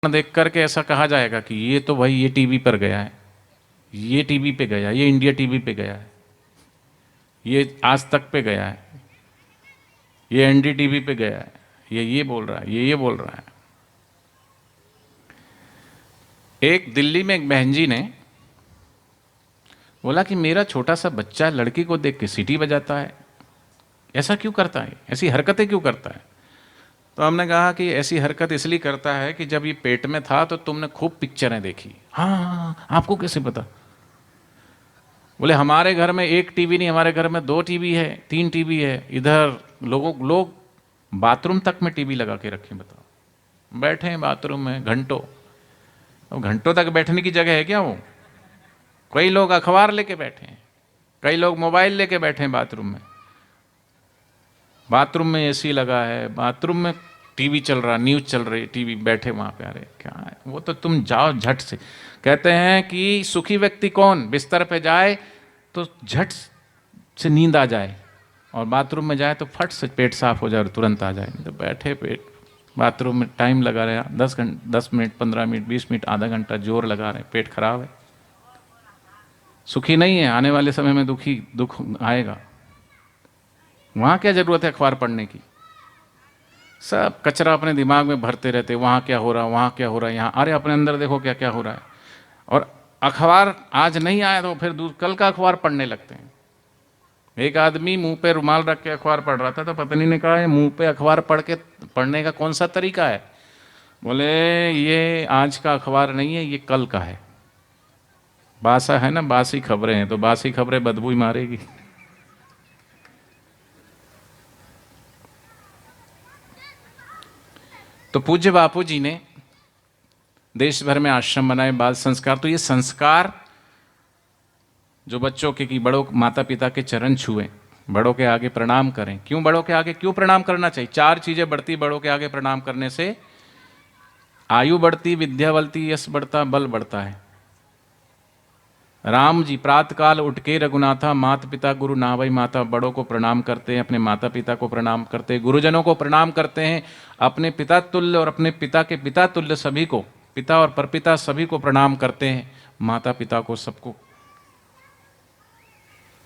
देख करके ऐसा कहा जाएगा कि ये तो भाई ये टीवी पर गया है, ये टीवी पे गया, ये इंडिया टीवी पे गया है, ये आज तक पे गया है, ये एनडीटीवी पे गया है, ये बोल रहा है, ये बोल रहा है। एक दिल्ली में एक बहन जी ने बोला कि मेरा छोटा सा बच्चा लड़की को देख के सीटी बजाता है, ऐसा क्यों करता है, ऐसी हरकतें क्यों करता है। तो हमने कहा कि ऐसी हरकत इसलिए करता है कि जब ये पेट में था तो तुमने खूब पिक्चरें देखी। हाँ हाँ हाँ, आपको कैसे पता। बोले हमारे घर में एक टीवी नहीं, हमारे घर में 2 टीवी है, 3 टीवी है, इधर लोग बाथरूम तक में टीवी लगा के रखे। बताओ, बैठे हैं बाथरूम में घंटों। अब घंटों तक बैठने की जगह है क्या वो। कई लोग अखबार लेके बैठे हैं, कई लोग मोबाइल लेके बैठे हैं बाथरूम में। बाथरूम में एसी लगा है, बाथरूम में टीवी चल रहा, न्यूज़ चल रही, टीवी बैठे वहाँ पे। अरे क्या है वो, तो तुम जाओ झट से। कहते हैं कि सुखी व्यक्ति कौन, बिस्तर पे जाए तो झट से नींद आ जाए, और बाथरूम में जाए तो फट से पेट साफ हो जाए और तुरंत आ जाए। तो बैठे पेट बाथरूम में टाइम लगा रहे, 10 मिनट, 15 मिनट, 20 मिनट, आधा घंटा जोर लगा रहे, पेट खराब है, सुखी नहीं है। आने वाले समय में दुख आएगा। वहाँ क्या जरूरत है अखबार पढ़ने की। सब कचरा अपने दिमाग में भरते रहते, वहाँ क्या हो रहा, वहाँ क्या हो रहा है, यहाँ, अरे अपने अंदर देखो क्या क्या हो रहा है। और अखबार आज नहीं आया तो फिर कल का अखबार पढ़ने लगते हैं। एक आदमी मुंह पे रुमाल रख के अखबार पढ़ रहा था, तो पत्नी ने कहा मुंह पे अखबार पढ़ने का कौन सा तरीका है। बोले ये आज का अखबार नहीं है, ये कल का है। बासा है ना, बासी खबरें हैं, तो बासी खबरें बदबू ही मारेगी। तो पूज्य बापू जी ने देश भर में आश्रम बनाए, बाल संस्कार। तो ये संस्कार जो बच्चों के, कि बड़ों माता पिता के चरण छुएं, बड़ों के आगे प्रणाम करें। क्यों बड़ों के आगे क्यों प्रणाम करना चाहिए। 4 चीजें बढ़ती बड़ों के आगे प्रणाम करने से। आयु बढ़ती, विद्या बढ़ती, यश बढ़ता, बल बढ़ता है। राम जी प्रातःकाल उठ के रघुनाथा, माता पिता गुरु नावई माता। बड़ों को प्रणाम करते हैं, अपने माता पिता को प्रणाम करते हैं, गुरुजनों को प्रणाम करते हैं, अपने पिता तुल्य और अपने पिता के पिता तुल्य सभी को, पिता और परपिता सभी को प्रणाम करते हैं, माता पिता को, सबको।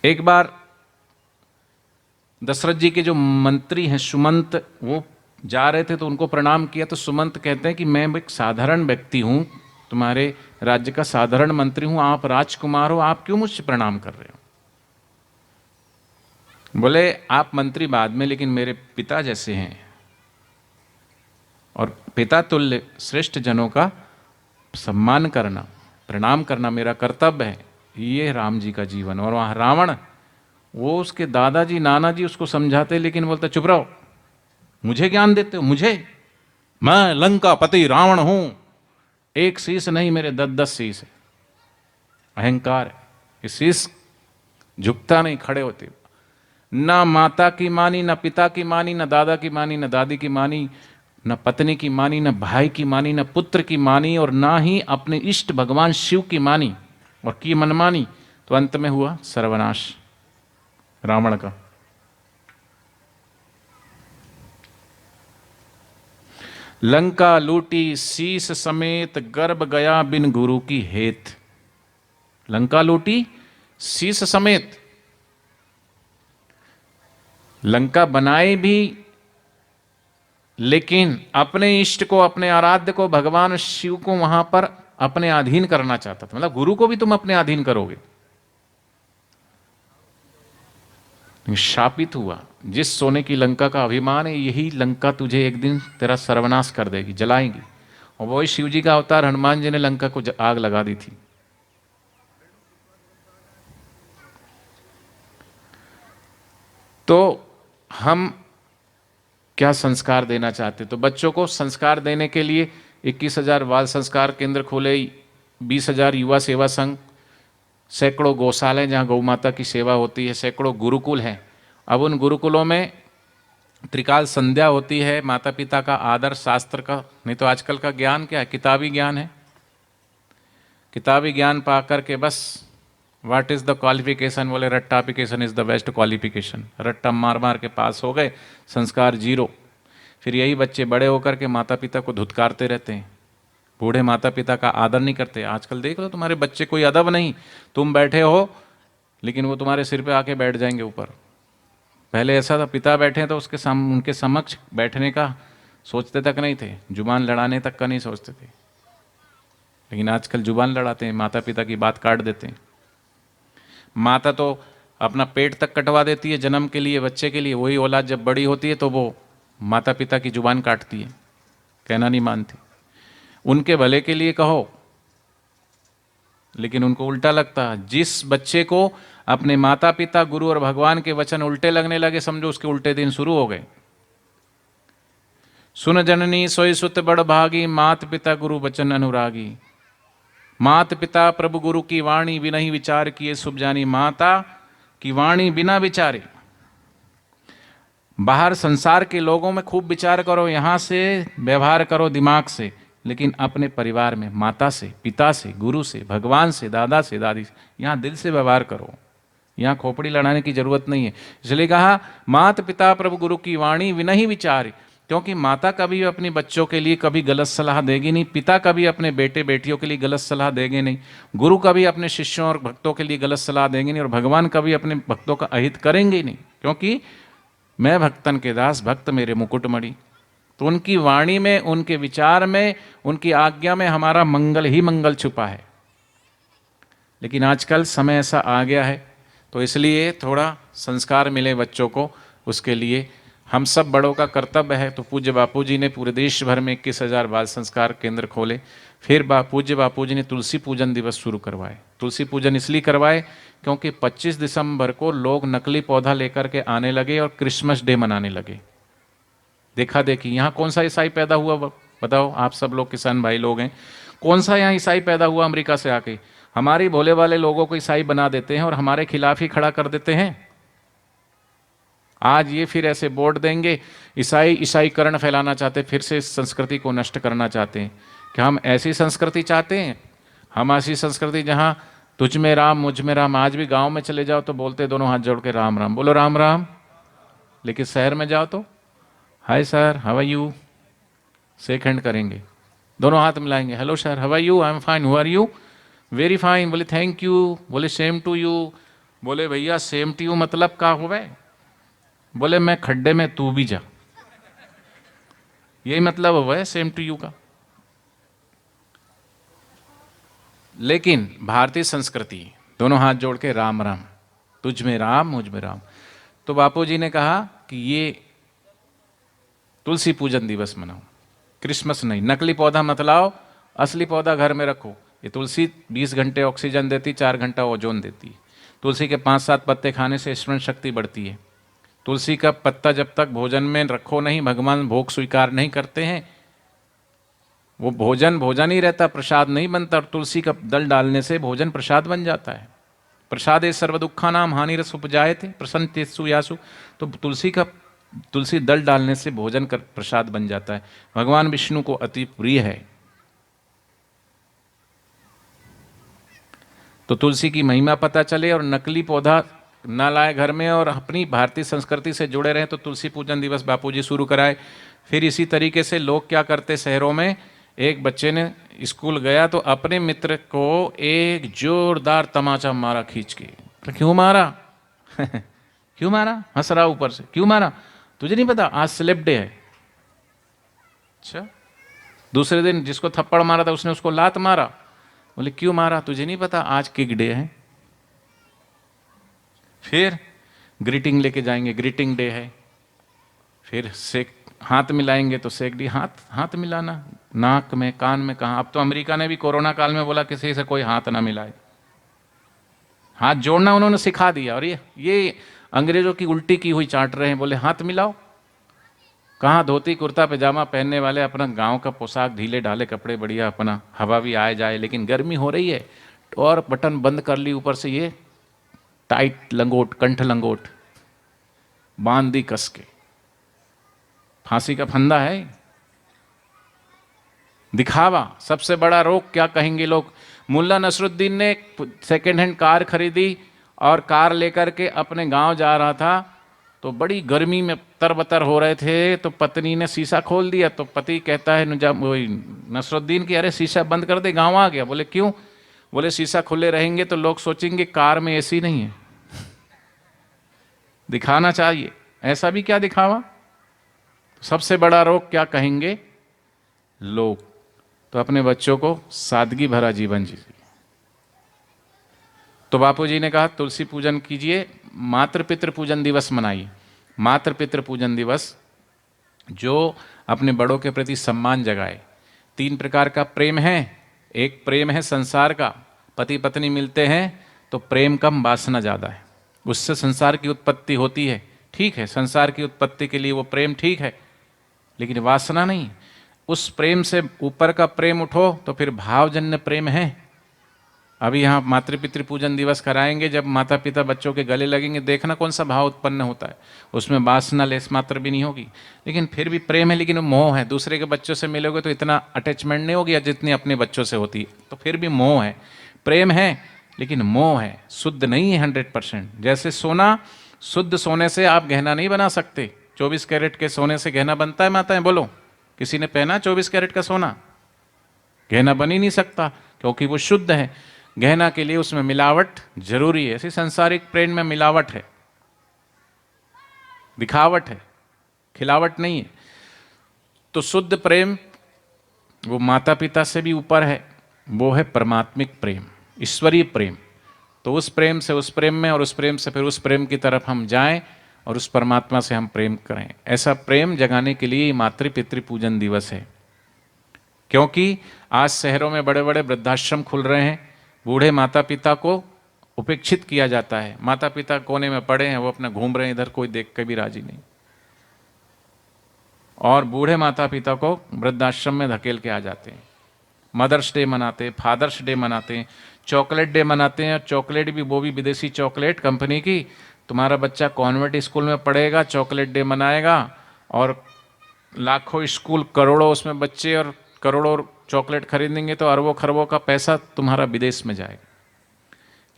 एक बार दशरथ जी के जो मंत्री हैं सुमंत, वो जा रहे थे तो उनको प्रणाम किया। तो सुमंत कहते हैं कि मैं एक साधारण व्यक्ति हूं, तुम्हारे राज्य का साधारण मंत्री हूं, आप राजकुमार हो, आप क्यों मुझसे प्रणाम कर रहे हो। बोले आप मंत्री बाद में, लेकिन मेरे पिता जैसे हैं, और पिता तुल्य श्रेष्ठ जनों का सम्मान करना, प्रणाम करना मेरा कर्तव्य है। ये राम जी का जीवन। और वहाँ रावण, वो उसके दादाजी नानाजी उसको समझाते, लेकिन बोलता चुप रहो, मुझे ज्ञान देते हो, मुझे, मैं लंका पति रावण हूं, एक शीश नहीं मेरे 10-10 शीश है। अहंकार है, ये शीश झुकता नहीं, खड़े होते। ना माता की मानी, ना पिता की मानी, ना दादा की मानी, ना दादी की मानी, न पत्नी की मानी, न भाई की मानी, न पुत्र की मानी, और ना ही अपने इष्ट भगवान शिव की मानी, और की मनमानी। तो अंत में हुआ सर्वनाश रावण का। लंका लूटी शीस समेत, गर्भ गया बिन गुरु की हेत। लंका लूटी शीस समेत। लंका बनाए भी, लेकिन अपने इष्ट को, अपने आराध्य को, भगवान शिव को वहां पर अपने अधीन करना चाहता था। मतलब गुरु को भी तुम अपने अधीन करोगे। शापित हुआ। जिस सोने की लंका का अभिमान है, यही लंका तुझे एक दिन तेरा सर्वनाश कर देगी, जलाएगी। और वही शिव जी का अवतार हनुमान जी ने लंका को आग लगा दी थी। तो हम क्या संस्कार देना चाहते। तो बच्चों को संस्कार देने के लिए 21,000 बाल संस्कार केंद्र खोले, 20,000 युवा सेवा संघ, सैकड़ों गौशालाएं जहाँ गौ माता की सेवा होती है, सैकड़ों गुरुकुल हैं। अब उन गुरुकुलों में त्रिकाल संध्या होती है, माता पिता का आदर, शास्त्र का। नहीं तो आजकल का ज्ञान क्या है, किताबी ज्ञान है। किताबी ज्ञान पा करके बस व्हाट इज़ द क्वालिफिकेशन, बोले रट्टापिकेशन इज़ द बेस्ट क्वालिफिकेशन। रट्टा मार मार के पास हो गए, संस्कार जीरो। फिर यही बच्चे बड़े होकर के माता पिता को धुतकारते रहते हैं। बूढ़े माता पिता का आदर नहीं करते। आजकल देख लो तुम्हारे बच्चे, कोई अदब नहीं, तुम बैठे हो लेकिन वो तुम्हारे सिर पे आके बैठ जाएंगे ऊपर। पहले ऐसा था, पिता बैठे हैं तो उनके समक्ष बैठने का सोचते तक नहीं थे, जुबान लड़ाने तक का नहीं सोचते थे। लेकिन आजकल जुबान लड़ाते हैं, माता पिता की बात काट देते हैं। माता तो अपना पेट तक कटवा देती है जन्म के लिए, बच्चे के लिए। वही औलाद जब बड़ी होती है तो वो माता पिता की जुबान काटती है, कहना नहीं मानती। उनके भले के लिए कहो लेकिन उनको उल्टा लगता। जिस बच्चे को अपने माता पिता, गुरु और भगवान के वचन उल्टे लगने लगे, समझो उसके उल्टे दिन शुरू हो गए। सुन जननी सोई सुत बड़ भागी, मात पिता गुरु वचन अनुरागी। मात पिता प्रभु गुरु की वाणी, बिनहि विचार किए शुभ जानी। माता की वाणी बिना विचारे। बाहर संसार के लोगों में खूब विचार करो, यहां से व्यवहार करो दिमाग से, लेकिन अपने परिवार में माता से, पिता से, गुरु से, भगवान से, दादा से, दादी से, यहाँ दिल से व्यवहार करो। यहाँ खोपड़ी लड़ाने की जरूरत नहीं है। इसलिए कहा मात पिता प्रभु गुरु की वाणी विनहि विचार। क्योंकि माता कभी अपने बच्चों के लिए कभी गलत सलाह देगी नहीं, पिता कभी अपने बेटे बेटियों के लिए गलत सलाह देंगे नहीं, गुरु कभी अपने शिष्यों और भक्तों के लिए गलत सलाह देंगे नहीं, और भगवान कभी अपने भक्तों का अहित करेंगे नहीं। क्योंकि मैं भक्तन के दास, भक्त मेरे मुकुटमणि। तो उनकी वाणी में, उनके विचार में, उनकी आज्ञा में हमारा मंगल ही मंगल छुपा है। लेकिन आजकल समय ऐसा आ गया है, तो इसलिए थोड़ा संस्कार मिले बच्चों को, उसके लिए हम सब बड़ों का कर्तव्य है। तो पूज्य बापूजी ने पूरे देश भर में 21,000 बाल संस्कार केंद्र खोले। फिर पूज्य बापूजी ने तुलसी पूजन दिवस शुरू करवाए। तुलसी पूजन इसलिए करवाए क्योंकि 25 दिसंबर को लोग नकली पौधा लेकर के आने लगे और क्रिसमस डे मनाने लगे। देखा देखी, यहाँ कौन सा ईसाई पैदा हुआ बताओ? आप सब लोग किसान भाई लोग हैं, कौन सा यहाँ ईसाई पैदा हुआ अमेरिका से आके? हमारी भोले वाले लोगों को ईसाई बना देते हैं और हमारे खिलाफ ही खड़ा कर देते हैं। आज ये फिर ऐसे बोर्ड देंगे, ईसाईकरण फैलाना चाहते, फिर से इस संस्कृति को नष्ट करना चाहते हैं। क्या हम ऐसी संस्कृति चाहते हैं? हम ऐसी संस्कृति जहां तुझ में राम मुझ में राम। आज भी गांव में चले जाओ तो बोलते दोनों हाथ जोड़ के राम राम, बोलो राम राम। लेकिन शहर में जाओ तो hi sir, how are you, shake hand करेंगे, दोनों हाथ मिलाएंगे, hello sir, how are you, I am fine, who are you, very fine. बोले थैंक यू, बोले सेम टू यू। बोले भैया सेम टू यू मतलब का हुआ? बोले मैं खड्डे में तू भी जा, यही मतलब हुआ है सेम टू यू का। लेकिन भारतीय संस्कृति दोनों हाथ जोड़ के राम राम, तुझ में राम मुझ में राम। तो बापूजी ने कहा कि ये तुलसी पूजन दिवस मनाओ, क्रिसमस नहीं। नकली पौधा मत लाओ, असली पौधा घर में रखो। ये तुलसी 20 घंटे ऑक्सीजन देती, 4 घंटा ओजोन देती है। तुलसी के 5-7 पत्ते खाने से स्मरण शक्ति बढ़ती है। तुलसी का पत्ता जब तक भोजन में रखो नहीं, भगवान भोग स्वीकार नहीं करते हैं। वो भोजन भोजन ही रहता, प्रसाद नहीं बनता। और तुलसी का दल डालने से भोजन प्रसाद बन जाता है। प्रसादे सर्व दुखा नाम हानि रस उपजाए थे प्रसन्न यासु। तो तुलसी दल डालने से भोजन कर प्रसाद बन जाता है। भगवान विष्णु को अति प्रिय है। तो तुलसी की महिमा पता चले और नकली पौधा ना लाए घर में और अपनी भारतीय संस्कृति से जुड़े रहें, तो तुलसी पूजन दिवस बापूजी शुरू कराए। फिर इसी तरीके से लोग क्या करते शहरों में, एक बच्चे ने स्कूल गया तो अपने मित्र को एक जोरदार तमाचा मारा खींच के। तो क्यों मारा? क्यों मारा? हंस रहा ऊपर से, क्यों मारा? तुझे नहीं पता आज स्लेप डे है? अच्छा। दूसरे दिन जिसको थप्पड़ मारा था उसने उसको लात मारा। बोले क्यों मारा? तुझे नहीं पता आज किक डे है। फिर ग्रीटिंग लेके जाएंगे, ग्रीटिंग डे है। फिर सेक हाथ मिलाएंगे तो सेक डी, हाथ मिलाना नाक में कान में कहाँ? अब तो अमेरिका ने भी कोरोना काल में बोला किसी से कोई हाथ ना मिलाए, हाथ जोड़ना उन्होंने सिखा दिया। और ये अंग्रेजों की उल्टी की हुई चाट रहे हैं। बोले हाथ मिलाओ, कहाँ धोती कुर्ता पैजामा पहनने वाले अपना गांव का पोशाक, ढीले ढाले कपड़े, बढ़िया अपना हवा भी आए जाए। लेकिन गर्मी हो रही है और बटन बंद कर ली, ऊपर से ये टाइट लंगोट, कंठ लंगोट बांध दी कस के। फांसी का फंदा है, दिखावा। सबसे बड़ा रोग क्या कहेंगे लोग? मुल्ला नसरुद्दीन ने एक सेकेंड हैंड कार खरीदी और कार लेकर के अपने गांव जा रहा था तो बड़ी गर्मी में तरबतर हो रहे थे, तो पत्नी ने शीशा खोल दिया। तो पति कहता है वही नसरुद्दीन की, अरे शीशा बंद कर दे, गाँव आ गया। बोले क्यों? बोले शीशा खुले रहेंगे तो लोग सोचेंगे कार में एसी नहीं है। दिखाना चाहिए, ऐसा भी क्या दिखावा। सबसे बड़ा रोग क्या कहेंगे लोग। तो अपने बच्चों को सादगी भरा जीवन जीजिए। तो बापूजी ने कहा तुलसी पूजन कीजिए, मातृ पितृ पूजन दिवस मनाइए। मातृ पितृ पूजन दिवस जो अपने बड़ों के प्रति सम्मान जगाए। 3 प्रकार का प्रेम है। एक प्रेम है संसार का, पति पत्नी मिलते हैं तो प्रेम कम वासना ज़्यादा है, उससे संसार की उत्पत्ति होती है। ठीक है, संसार की उत्पत्ति के लिए वो प्रेम ठीक है, लेकिन वासना नहीं। उस प्रेम से ऊपर का प्रेम उठो तो फिर भावजन्य प्रेम है। अभी यहाँ मातृ पितृ पूजन दिवस कराएंगे, जब माता पिता बच्चों के गले लगेंगे, देखना कौन सा भाव उत्पन्न होता है। उसमें वासना लेस मात्र भी नहीं होगी, लेकिन फिर भी प्रेम है, लेकिन वो मोह है। दूसरे के बच्चों से मिलोगे तो इतना अटैचमेंट नहीं होगी जितनी अपने बच्चों से होती है, तो फिर भी मोह है। प्रेम है लेकिन मोह है, शुद्ध नहीं है 100%। जैसे सोना, शुद्ध सोने से आप गहना नहीं बना सकते। 24 कैरेट के सोने से गहना बनता है माताएं? बोलो, किसी ने पहना 24 कैरेट का सोना? गहना बन ही नहीं सकता, क्योंकि वो शुद्ध है। गहना के लिए उसमें मिलावट जरूरी है। ऐसी सांसारिक प्रेम में मिलावट है, दिखावट है, खिलावट नहीं है। तो शुद्ध प्रेम वो माता पिता से भी ऊपर है, वो है परमात्मिक प्रेम, ईश्वरीय प्रेम। तो उस प्रेम से उस प्रेम में, और उस प्रेम से फिर उस प्रेम की तरफ हम जाएं, और उस परमात्मा से हम प्रेम करें। ऐसा प्रेम जगाने के लिए मातृ पितृ पूजन दिवस है। क्योंकि आज शहरों में बड़े बड़े वृद्धाश्रम खुल रहे हैं, बूढ़े माता पिता को उपेक्षित किया जाता है। माता पिता कोने में पड़े हैं, वो अपना घूम रहे हैं इधर, कोई देख के भी राजी नहीं। और बूढ़े माता पिता को वृद्धाश्रम में धकेल के आ जाते हैं। मदर्स डे मनाते, फादर्स डे मनाते, चॉकलेट डे मनाते हैं। और चॉकलेट भी वो भी विदेशी चॉकलेट कंपनी की। तुम्हारा बच्चा कॉन्वेंट स्कूल में पढ़ेगा, चॉकलेट डे मनाएगा, और लाखों स्कूल, करोड़ों उसमें बच्चे, और करोड़ों चॉकलेट खरीदेंगे, तो अरबों खरबों का पैसा तुम्हारा विदेश में जाएगा।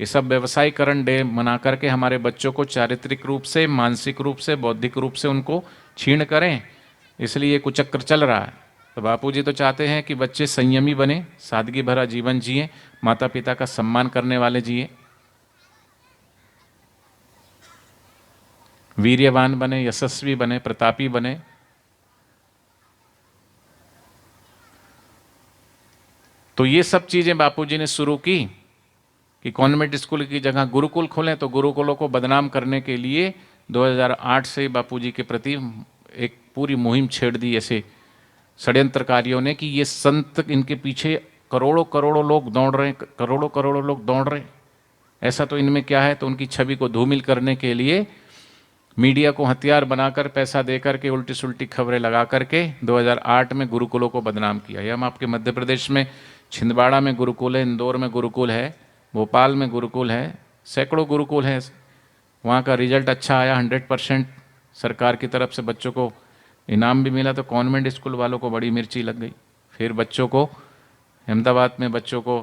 ये सब व्यवसायीकरण डे मना करके हमारे बच्चों को चारित्रिक रूप से, मानसिक रूप से, बौद्धिक रूप से उनको क्षीण करें, इसलिए ये कुचक्र चल रहा है। तो बापूजी तो चाहते हैं कि बच्चे संयमी बने, सादगी भरा जीवन जिए, माता पिता का सम्मान करने वाले जिए, वीर्यवान बने, यशस्वी बने, प्रतापी बने। तो ये सब चीजें बापूजी ने शुरू की कि कॉन्वेंट स्कूल की जगह गुरुकुल खोलें। तो गुरुकुलों को बदनाम करने के लिए 2008 से बापूजी के प्रति एक पूरी मुहिम छेड़ दी ऐसे षड्यंत्रकारियों ने कि ये संत, इनके पीछे करोड़ों करोड़ों लोग दौड़ रहे हैं, करोड़ों करोड़ों लोग दौड़ रहे हैं, ऐसा तो इनमें क्या है। तो उनकी छवि को धूमिल करने के लिए मीडिया को हथियार बनाकर, पैसा देकर के, उल्टी सुल्टी खबरें लगा करके 2008 में गुरुकुलों को बदनाम किया। ये हम आपके मध्य प्रदेश में छिंदवाड़ा में गुरुकुल है, इंदौर में गुरुकुल है, भोपाल में गुरुकुल है, सैकड़ों गुरुकुल हैं। वहाँ का रिजल्ट अच्छा आया, 100% सरकार की तरफ से बच्चों को इनाम भी मिला। तो कॉन्वेंट स्कूल वालों को बड़ी मिर्ची लग गई। फिर बच्चों को अहमदाबाद में बच्चों को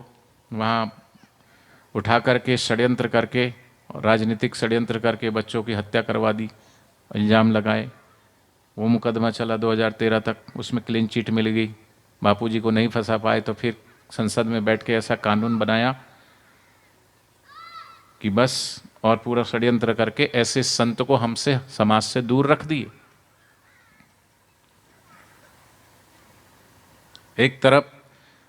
वहाँ उठा करके षड्यंत्र करके, राजनीतिक षड्यंत्र करके बच्चों की हत्या करवा दी, इल्ज़ाम लगाए। वो मुकदमा चला 2013 तक, उसमें क्लीन चिट मिल गई। बापूजी को नहीं फंसा पाए तो फिर संसद में बैठ के ऐसा कानून बनाया कि बस, और पूरा षड्यंत्र करके ऐसे संत को हमसे, समाज से दूर रख दिए। एक तरफ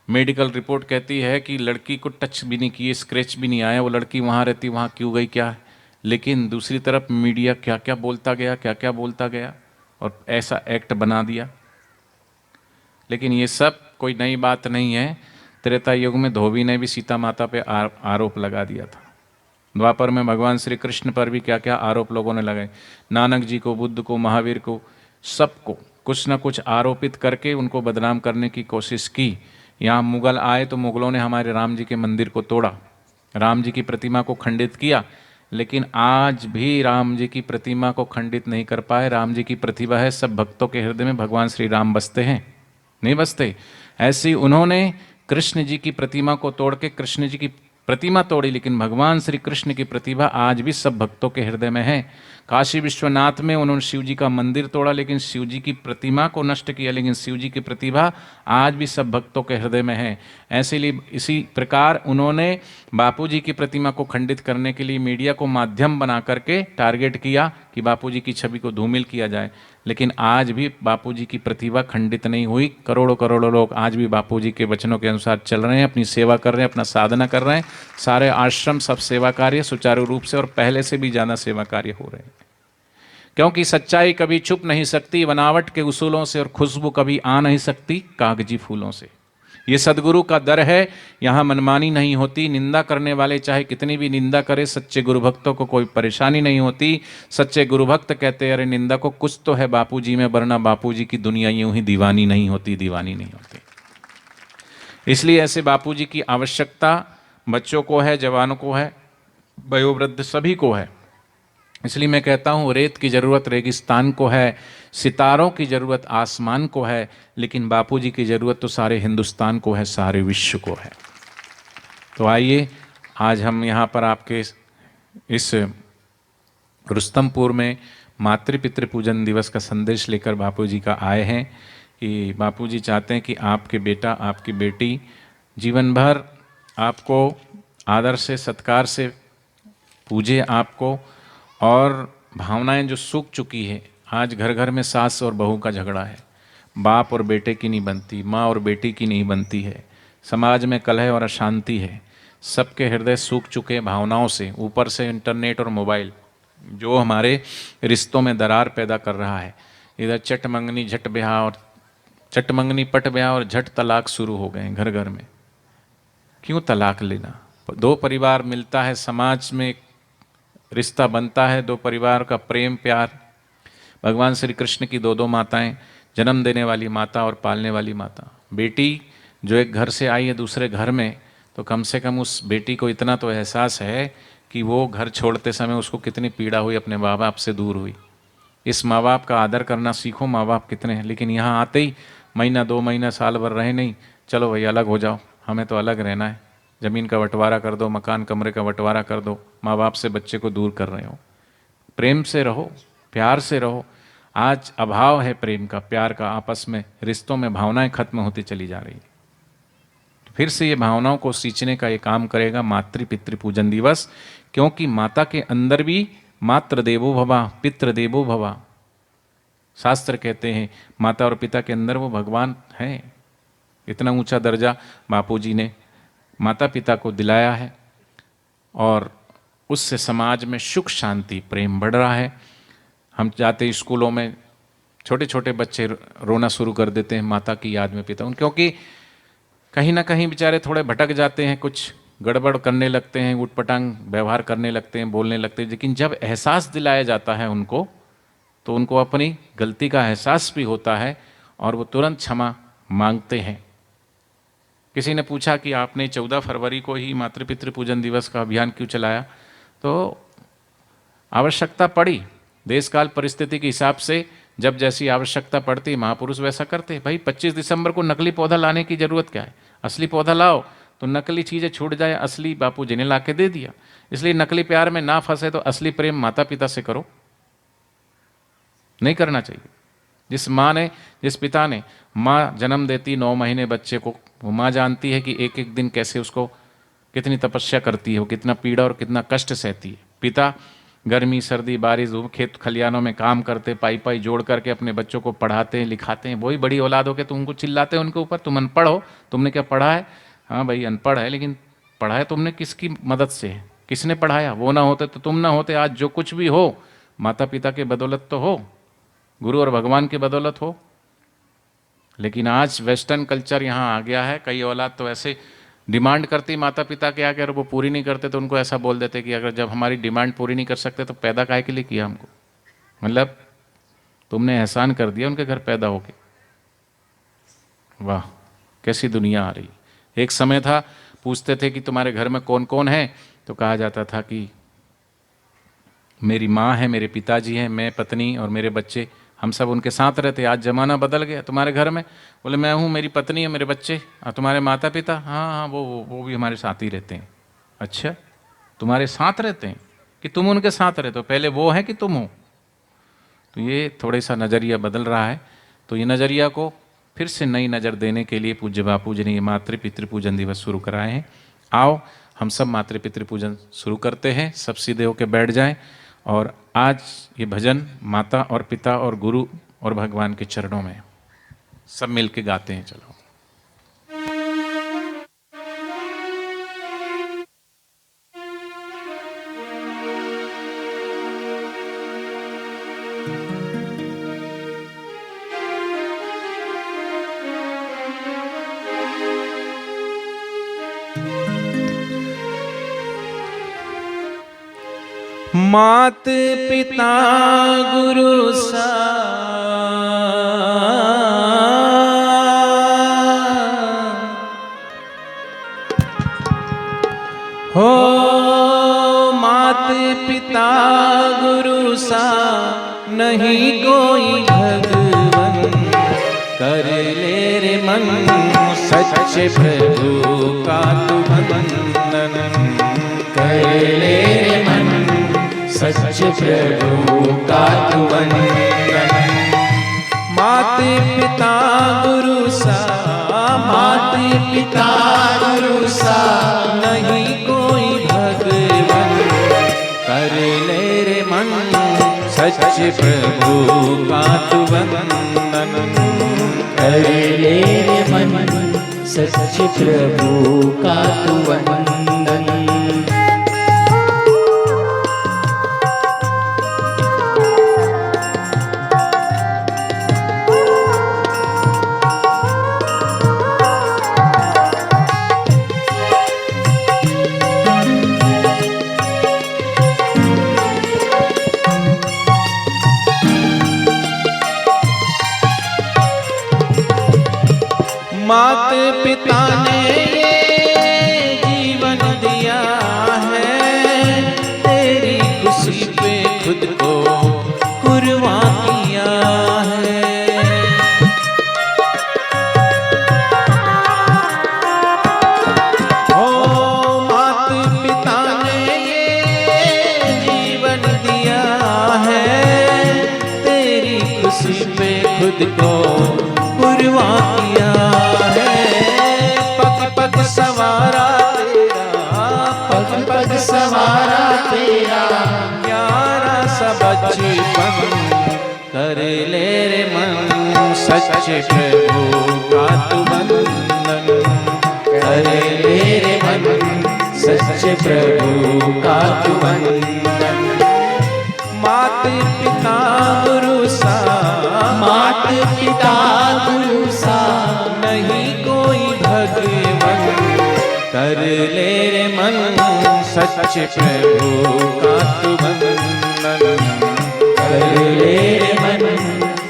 मेडिकल रिपोर्ट कहती है कि लड़की को टच भी नहीं किए, स्क्रैच भी नहीं आया, वो लड़की वहाँ रहती, वहाँ क्यों गई क्या है। लेकिन दूसरी तरफ मीडिया क्या क्या बोलता गया, क्या क्या बोलता गया, और ऐसा एक्ट बना दिया। लेकिन ये सब कोई नई बात नहीं है। त्रेता युग में धोबी ने भी सीता माता पे आरोप लगा दिया था। द्वापर में भगवान श्री कृष्ण पर भी क्या क्या आरोप लोगों ने लगाए। नानक जी को, बुद्ध को, महावीर को, सबको कुछ न कुछ आरोपित करके उनको बदनाम करने की कोशिश की। यहाँ मुगल आए तो मुगलों ने हमारे राम जी के मंदिर को तोड़ा, राम जी की प्रतिमा को खंडित किया, लेकिन आज भी राम जी की प्रतिमा को खंडित नहीं कर पाए। राम जी की प्रतिभा है, सब भक्तों के हृदय में भगवान श्री राम बसते हैं, नहीं बसते। ऐसी उन्होंने कृष्ण जी की प्रतिमा को तोड़ के कृष्ण जी की प्रतिमा तोड़ी, लेकिन भगवान श्री कृष्ण की प्रतिभा आज भी सब भक्तों के हृदय में है। काशी विश्वनाथ में उन्होंने शिव जी का मंदिर तोड़ा, लेकिन शिव जी की प्रतिमा को नष्ट किया, लेकिन शिव जी की प्रतिभा आज भी सब भक्तों के हृदय में है। ऐसे इसी प्रकार उन्होंने बापू जी की प्रतिमा को खंडित करने के लिए मीडिया को माध्यम बना करके टारगेट किया कि बापू जी की छवि को धूमिल किया जाए, लेकिन आज भी बापू जी की प्रतिभा खंडित नहीं हुई। करोड़ों करोड़ों लोग आज भी बापू जी के वचनों के अनुसार चल रहे हैं, अपनी सेवा कर रहे हैं, अपना साधना कर रहे हैं। सारे आश्रम सब सेवा कार्य सुचारू रूप से और पहले से भी ज़्यादा सेवा कार्य हो रहे हैं, क्योंकि सच्चाई कभी छुप नहीं सकती बनावट के उसूलों से, और खुशबू कभी आ नहीं सकती कागजी फूलों से। ये सदगुरु का दर है, यहाँ मनमानी नहीं होती। निंदा करने वाले चाहे कितनी भी निंदा करे, सच्चे गुरु भक्तों को कोई परेशानी नहीं होती। सच्चे गुरु भक्त कहते हैं अरे निंदा को कुछ तो है बापू जी में, वरना बापू जी की दुनिया यूं ही दीवानी नहीं होती, दीवानी नहीं होती। इसलिए ऐसे बापू जी की आवश्यकता बच्चों को है, जवानों को है, वयोवृद्ध सभी को है। इसलिए मैं कहता हूँ रेत की ज़रूरत रेगिस्तान को है, सितारों की ज़रूरत आसमान को है, लेकिन बापू जी की ज़रूरत तो सारे हिंदुस्तान को है, सारे विश्व को है। तो आइए आज हम यहाँ पर आपके इस रुस्तमपुर में मातृ पितृ पूजन दिवस का संदेश लेकर बापू जी का आए हैं कि बापू जी चाहते हैं कि आपके बेटा आपकी बेटी जीवन भर आपको आदर से सत्कार से पूजे आपको, और भावनाएं जो सूख चुकी है, आज घर घर में सास और बहू का झगड़ा है, बाप और बेटे की नहीं बनती, माँ और बेटी की नहीं बनती है, समाज में कलह और अशांति है, सबके हृदय सूख चुके भावनाओं से। ऊपर से इंटरनेट और मोबाइल जो हमारे रिश्तों में दरार पैदा कर रहा है। इधर चट मंगनी झट ब्याह और चट मंगनी पट ब्याह और झट तलाक शुरू हो गए घर घर में। क्यों तलाक लेना? दो परिवार मिलता है, समाज में एक रिश्ता बनता है, दो परिवार का प्रेम प्यार। भगवान श्री कृष्ण की दो दो माताएं, जन्म देने वाली माता और पालने वाली माता। बेटी जो एक घर से आई है दूसरे घर में, तो कम से कम उस बेटी को इतना तो एहसास है कि वो घर छोड़ते समय उसको कितनी पीड़ा हुई, अपने माँ बाप से दूर हुई। इस माँ बाप का आदर करना सीखो, माँ बाप कितने हैं। लेकिन यहाँ आते ही महीना 2 महीना साल भर रहे नहीं, चलो भाई अलग हो जाओ, हमें तो अलग रहना है, ज़मीन का बंटवारा कर दो, मकान कमरे का बंटवारा कर दो। माँ बाप से बच्चे को दूर कर रहे हो। प्रेम से रहो, प्यार से रहो। आज अभाव है प्रेम का, प्यार का, आपस में रिश्तों में भावनाएं खत्म होती चली जा रही है। तो फिर से ये भावनाओं को सींचने का ये काम करेगा मातृ पितृ पूजन दिवस, क्योंकि माता के अंदर भी मातृ देवो भवा पितृ देवो भवा। शास्त्र कहते हैं माता और पिता के अंदर वो भगवान है। इतना ऊंचा दर्जा बापूजी ने माता पिता को दिलाया है, और उससे समाज में सुख शांति प्रेम बढ़ रहा है। हम जाते स्कूलों में छोटे छोटे बच्चे रोना शुरू कर देते हैं माता की याद में पिता, क्योंकि कहीं ना कहीं बेचारे थोड़े भटक जाते हैं, कुछ गड़बड़ करने लगते हैं, उटपटांग व्यवहार करने लगते हैं, बोलने लगते हैं। लेकिन जब एहसास दिलाया जाता है उनको, तो उनको अपनी गलती का एहसास भी होता है और वो तुरंत क्षमा मांगते हैं। किसी ने पूछा कि आपने 14 फरवरी को ही मातृ पितृ पूजन दिवस का अभियान क्यों चलाया? तो आवश्यकता पड़ी, देश काल परिस्थिति के हिसाब से जब जैसी आवश्यकता पड़ती महापुरुष वैसा करते। भाई 25 दिसंबर को नकली पौधा लाने की जरूरत क्या है? असली पौधा लाओ तो नकली चीज़ें छूट जाए, असली बापू जी ने ला के दे दिया। इसलिए नकली प्यार में ना फंसे तो असली प्रेम माता पिता से करो, नहीं करना चाहिए। जिस माँ ने, जिस पिता ने, माँ जन्म देती 9 महीने बच्चे को, वो माँ जानती है कि एक एक दिन कैसे उसको कितनी तपस्या करती है, वो कितना पीड़ा और कितना कष्ट सहती है। पिता गर्मी सर्दी बारिश धूप खेत खलियानों में काम करते, पाई पाई जोड़ करके अपने बच्चों को पढ़ाते हैं लिखाते हैं। वही बड़ी औलाद हो के तुमको चिल्लाते हैं उनके ऊपर, तुम अनपढ़ हो, तुमने क्या पढ़ा है? हाँ भाई अनपढ़ है, लेकिन पढ़ा है तुमने किसकी मदद से है? किसने पढ़ाया? वो ना होते तो तुम ना होते। आज जो कुछ भी हो माता पिता के बदौलत तो हो, गुरु और भगवान की बदौलत हो। लेकिन आज वेस्टर्न कल्चर यहाँ आ गया है। कई औलाद तो ऐसे डिमांड करती माता पिता के आगे, और वो पूरी नहीं करते तो उनको ऐसा बोल देते कि अगर जब हमारी डिमांड पूरी नहीं कर सकते तो पैदा काहे के लिए किया हमको? मतलब तुमने एहसान कर दिया उनके घर पैदा होके। वाह कैसी दुनिया आ रही। एक समय था पूछते थे कि तुम्हारे घर में कौन कौन है, तो कहा जाता था कि मेरी माँ है, मेरे पिताजी हैं, मैं, पत्नी और मेरे बच्चे, हम सब उनके साथ रहते। आज ज़माना बदल गया। तुम्हारे घर में? बोले मैं हूँ, मेरी पत्नी है, मेरे बच्चे। और तुम्हारे माता पिता? हाँ हाँ वो भी हमारे साथ ही रहते हैं। अच्छा, तुम्हारे साथ रहते हैं कि तुम उनके साथ रहते हो? पहले वो है कि तुम हो? तो ये थोड़ा सा नज़रिया बदल रहा है। तो ये नज़रिया को फिर से नई नज़र देने के लिए पूज्य बापू जी ने ये मातृ पितृ पूजन दिवस शुरू कराए हैं। आओ हम सब मातृ पितृ पूजन शुरू करते हैं, सब सीधे होकर बैठ जाएं और आज ये भजन माता और पिता और गुरु और भगवान के चरणों में सब मिलके गाते हैं। चलो। मात पिता गुरु सा हो, मात पिता गुरु सा नहीं कोई भगवन, कर ले रे मन सच्चे प्रभु का तू वंदन, कर ले रे मन सच्चे प्रभु का तू वंदन। मात पिता गुरु सा, मात पिता गुरु सा नहीं कोई भगवन, कर ले रे मन सच्चे प्रभु का तू वंदन, कर ले रे मन सच्चे प्रभु का तू वंदन। मात पिता ने ये जीवन दिया है, तेरी खुशी पे खुद को कुर्बान किया है। ओ मात पिता ने ये जीवन दिया है, तेरी खुशी पे खुद को कुर्बान किया। पग सवारा तेरा, पग पग सवारा तेरा, प्यारा सा बचपन, कर ले रे मन सच्चे प्रभु का तू वंदन, कर ले रे मन सच्चे प्रभु का तू वंदन। मात पिता गुरु सा, मात पिता गुरु सा नहीं कोई भगवन, कर ले रे मन सच्चे प्रभु का तू वंदन, कर ले रे मन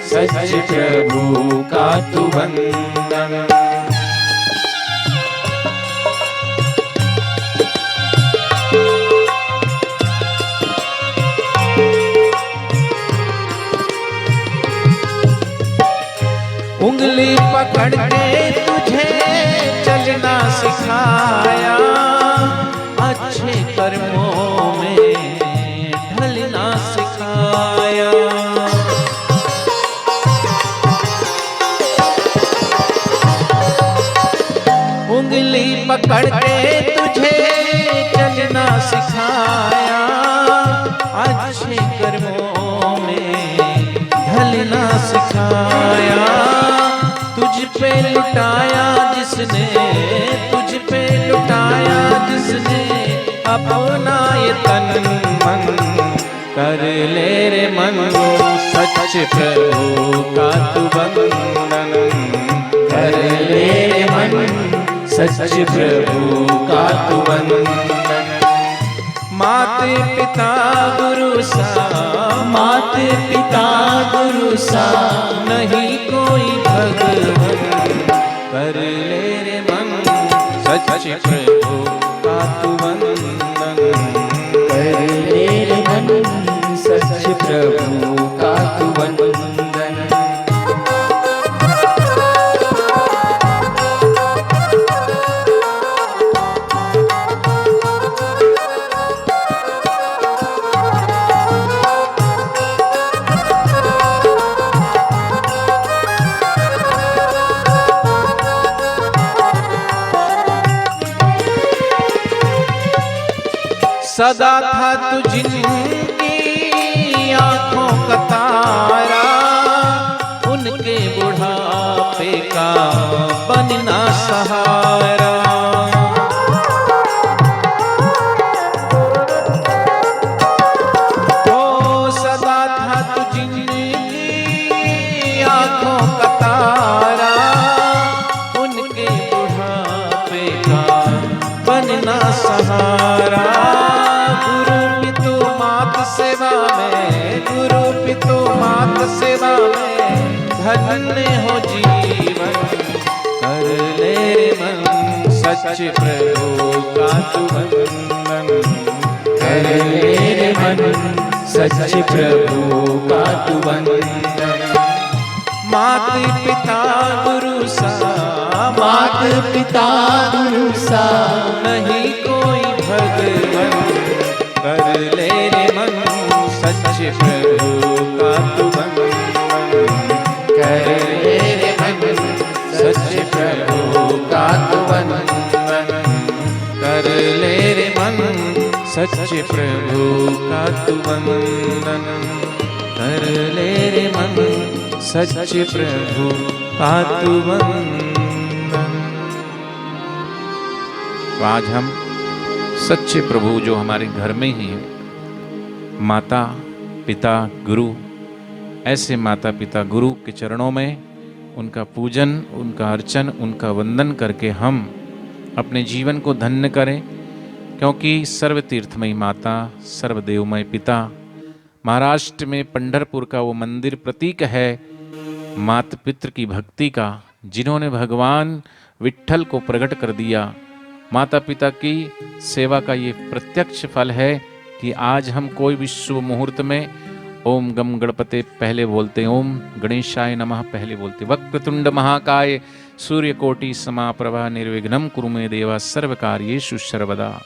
सच्चे प्रभु का तू वंदन। उंगली पकड़ के तुझे चलना सिखाया, अच्छे कर्मों में ढलना सिखाया। उंगली पकड़ के तुझे चलना सिखाया, अच्छे कर्मों में ढलना सिखाया। तुझ पे लुटाया जिसने, तुझ पे लुटाया जिसने अपना ये तन मन, कर ले रे मन सच्चे प्रभु का तू वंदन, कर ले रे मन सच्चे प्रभु का तू वंदन। मात पिता गुरु सा, मात पिता गुरु सा नहीं कोई भगवन, कर ले रे मन सच्चे प्रभु का तू वंदन, कर ले रे मन सच्चे प्रभु का तू वंदन। सदा था तू जिनकी आंखों का तारा, उनके बुढ़ापे का बनना सहारा। ओ सदा था तू जिनकी आंखों का तारा, उनके बुढ़ापे का बनना सहारा। गुरु पितु मात सेवा में, गुरु पितु मात सेवा में धन्य हो जीवन। कर ले रे मन सच्चे प्रभु का तू वंदन। कर ले रे मन सच्चे प्रभु का तू वंदन। मात पिता गुरु सा, मात पिता गुरु सा नहीं कोई भगवन। कर ले रे मन सच्चे प्रभु का तू वंदन। कर ले रे मन सच्चे प्रभु का तू वंदन। कर ले रे मन सच्चे प्रभु का तू वंदन। कर ले रे मन सच्चे प्रभु का तू वंदन। तो आज हम सच्चे प्रभु जो हमारे घर में ही है, माता पिता गुरु, ऐसे माता पिता गुरु के चरणों में उनका पूजन, उनका अर्चन, उनका वंदन करके हम अपने जीवन को धन्य करें। क्योंकि सर्व तीर्थमयी माता, सर्वदेवमय पिता, महाराष्ट्र में पंढरपुर का वो मंदिर प्रतीक है मात पितृ की भक्ति का, जिन्होंने भगवान विट्ठल को प्रकट कर दिया। माता पिता की सेवा का ये प्रत्यक्ष फल है कि आज हम कोई भी शुभ मुहूर्त में ओम गम गणपते पहले बोलते हैं, ओम गणेशाय नमः पहले बोलते, वक्रतुंड महाकाय सूर्यकोटि समाप्रभा निर्विघ्नं कुरु मे देवा सर्वकार्येषु सर्वदा।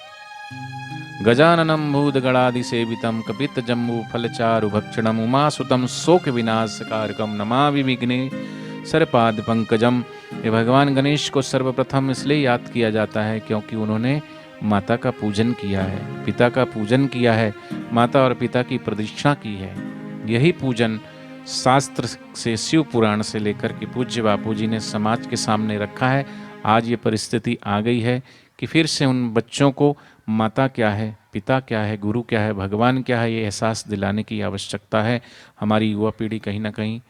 गजाननं भूतगणादिसेवितं कपित्तजम्बूफलचारुभक्षणम् उमासुतं शोकविनाशकारकं नमामि विघ्नेश्वरपादपङ्कजम्। ये भगवान गणेश को सर्वप्रथम इसलिए याद किया जाता है क्योंकि उन्होंने माता का पूजन किया है, पिता का पूजन किया है, माता और पिता की प्रदक्षिणा की है। यही पूजन शास्त्र से, शिव पुराण से लेकर के पूज्य बापू जी ने समाज के सामने रखा है। आज ये परिस्थिति आ गई है कि फिर से उन बच्चों को माता क्या है, पिता क्या है, गुरु क्या है, भगवान क्या है, ये एहसास दिलाने की आवश्यकता है। हमारी युवा पीढ़ी कहीं ना कहीं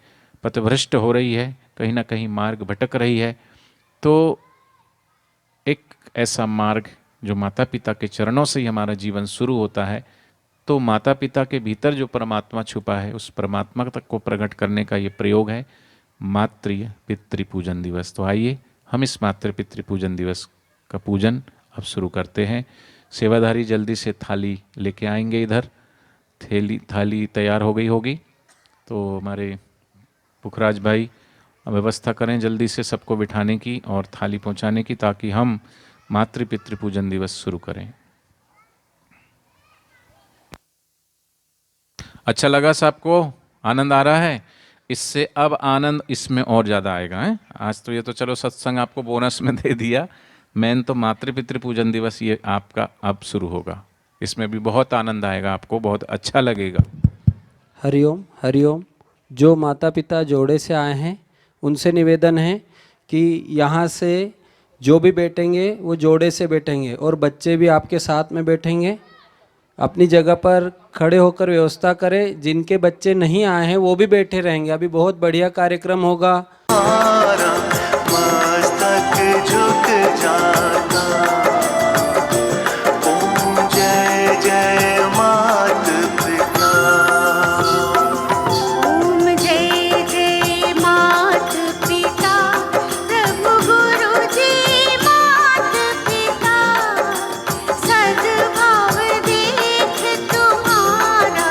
पथभ्रष्ट हो रही है, कहीं ना कहीं मार्ग भटक रही है। तो एक ऐसा मार्ग जो माता पिता के चरणों से ही हमारा जीवन शुरू होता है, तो माता पिता के भीतर जो परमात्मा छुपा है उस परमात्मा तक को प्रकट करने का ये प्रयोग है मातृ पितृ पूजन दिवस। तो आइए हम इस मातृ पितृ पूजन दिवस का पूजन अब शुरू करते हैं। सेवाधारी जल्दी से थाली लेके आएंगे इधर। थाली तैयार हो गई होगी तो हमारे पुखराज भाई व्यवस्था करें जल्दी से सबको बिठाने की और थाली पहुंचाने की, ताकि हम मातृ पितृ पूजन दिवस शुरू करें। अच्छा लगा सबको? आनंद आ रहा है? इससे अब आनंद इसमें और ज़्यादा आएगा है? आज तो ये तो चलो सत्संग आपको बोनस में दे दिया, मेन तो मातृ पितृ पूजन दिवस ये आपका अब शुरू होगा। इसमें भी बहुत आनंद आएगा, आपको बहुत अच्छा लगेगा। हरिओम हरिओम। जो माता पिता जोड़े से आए हैं उनसे निवेदन है कि यहाँ से जो भी बैठेंगे वो जोड़े से बैठेंगे और बच्चे भी आपके साथ में बैठेंगे। अपनी जगह पर खड़े होकर व्यवस्था करें। जिनके बच्चे नहीं आए हैं वो भी बैठे रहेंगे। अभी बहुत बढ़िया कार्यक्रम होगा। मस्तक झुक जाता, ओम जय जय मात पिता, ओम जय जय मात पिता, प्रभु गुरु जी मात पिता, सद्भाव देख तुम्हारा,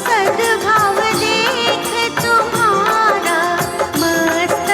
सद्भाव देख तुम्हारा, मस्तक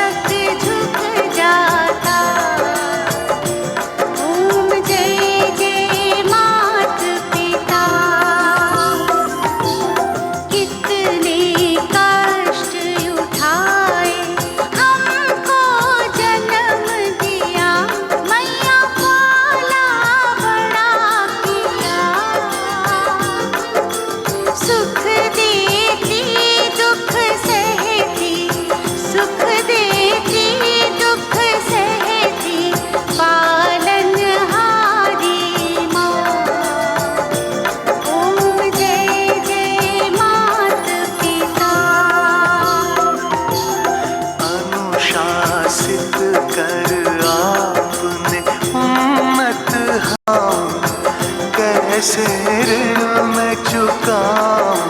कैसे ऋण मैं चुकाऊं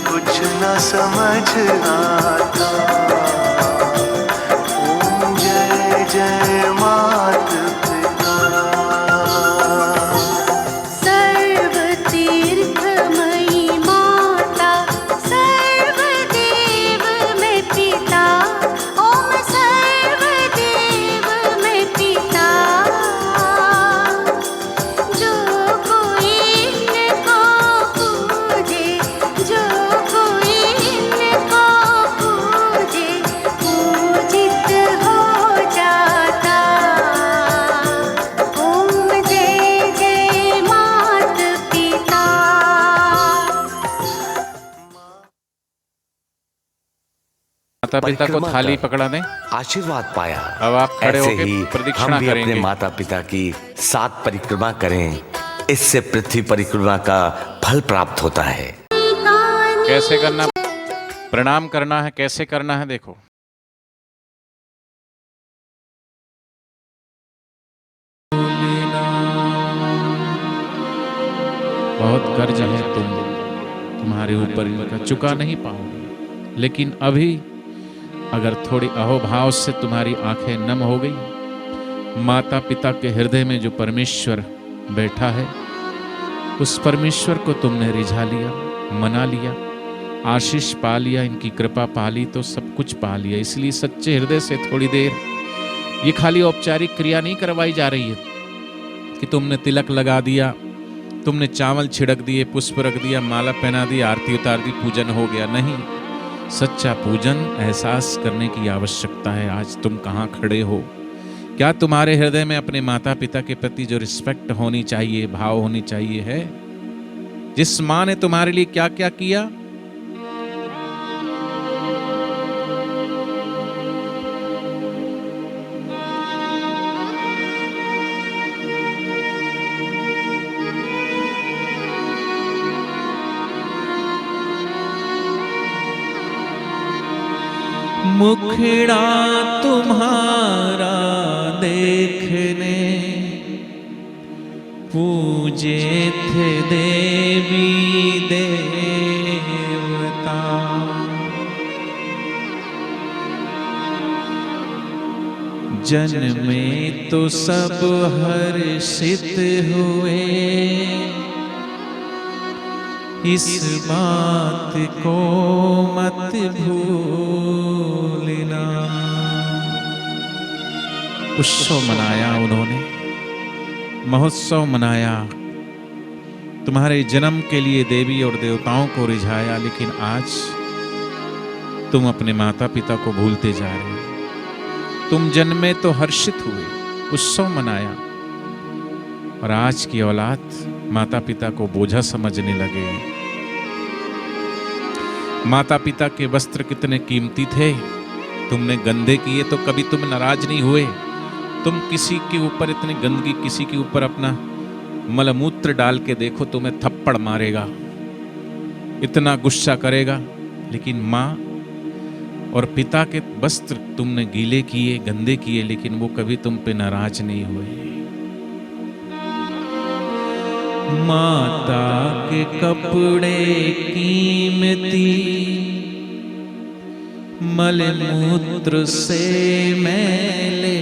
कुछ न समझ आता। ओम जय जय मात पिता। सर्वतीर्थमयी माता सर्वदेव में पिता। ओम सर्वदेव में पिता। जो कोई इनको पूजे, जो कोई इनको पूजे, पूजित हो जाता। ओम जय जय मात पिता। माता पिता को परिक्रमा थाली कर पकड़ा दें। आशीर्वाद पाया। अब आप खड़े ऐसे होकर ही प्रदक्षिणा हम भी करेंगे। अपने माता पिता की 7 परिक्रमा करें, इससे पृथ्वी परिक्रमा का फल प्राप्त होता है। कैसे करना, प्रणाम करना है, कैसे करना है देखो। बहुत कर्ज है तुम्हारे ऊपर, इनका चुका नहीं पाओगे। लेकिन अभी अगर थोड़ी अहोभाव से तुम्हारी आंखें नम हो गई, माता पिता के हृदय में जो परमेश्वर बैठा है, उस परमेश्वर को तुमने रिझा लिया, मना लिया, आशीष पा लिया, इनकी कृपा पा ली, तो सब कुछ पा लिया। इसलिए सच्चे हृदय से थोड़ी देर, ये खाली औपचारिक क्रिया नहीं करवाई जा रही है कि तुमने तिलक लगा दिया, तुमने चावल छिड़क दिए, पुष्प रख दिया, माला पहना दी, आरती उतार दी, पूजन हो गया। नहीं, सच्चा पूजन एहसास करने की आवश्यकता है। आज तुम कहाँ खड़े हो? क्या तुम्हारे हृदय में अपने माता पिता के प्रति जो रिस्पेक्ट होनी चाहिए, भाव होनी चाहिए है? जिस माँ ने तुम्हारे लिए क्या क्या किया, मुखड़ा तुम्हारा देखने पूजे थे देवी देवता। जन्मे तो सब हर्षित हुए, इस बात को मत भूलना। उत्सव मनाया उन्होंने, महोत्सव मनाया, तुम्हारे जन्म के लिए देवी और देवताओं को रिझाया। लेकिन आज तुम अपने माता पिता को भूलते जा रहे हो। तुम जन्मे तो हर्षित हुए, उत्सव मनाया, और आज की औलाद माता पिता को बोझा समझने लगे। माता पिता के वस्त्र कितने कीमती थे, तुमने गंदे किए तो कभी तुम नाराज नहीं हुए। तुम किसी के ऊपर इतनी गंदगी, किसी के ऊपर अपना मलमूत्र डाल के देखो, तुम्हें थप्पड़ मारेगा, इतना गुस्सा करेगा। लेकिन माँ और पिता के वस्त्र तुमने गीले किए, गंदे किए, लेकिन वो कभी तुम पे नाराज नहीं हुए। माता के कपड़े कीमती, मलमूत्र से मैले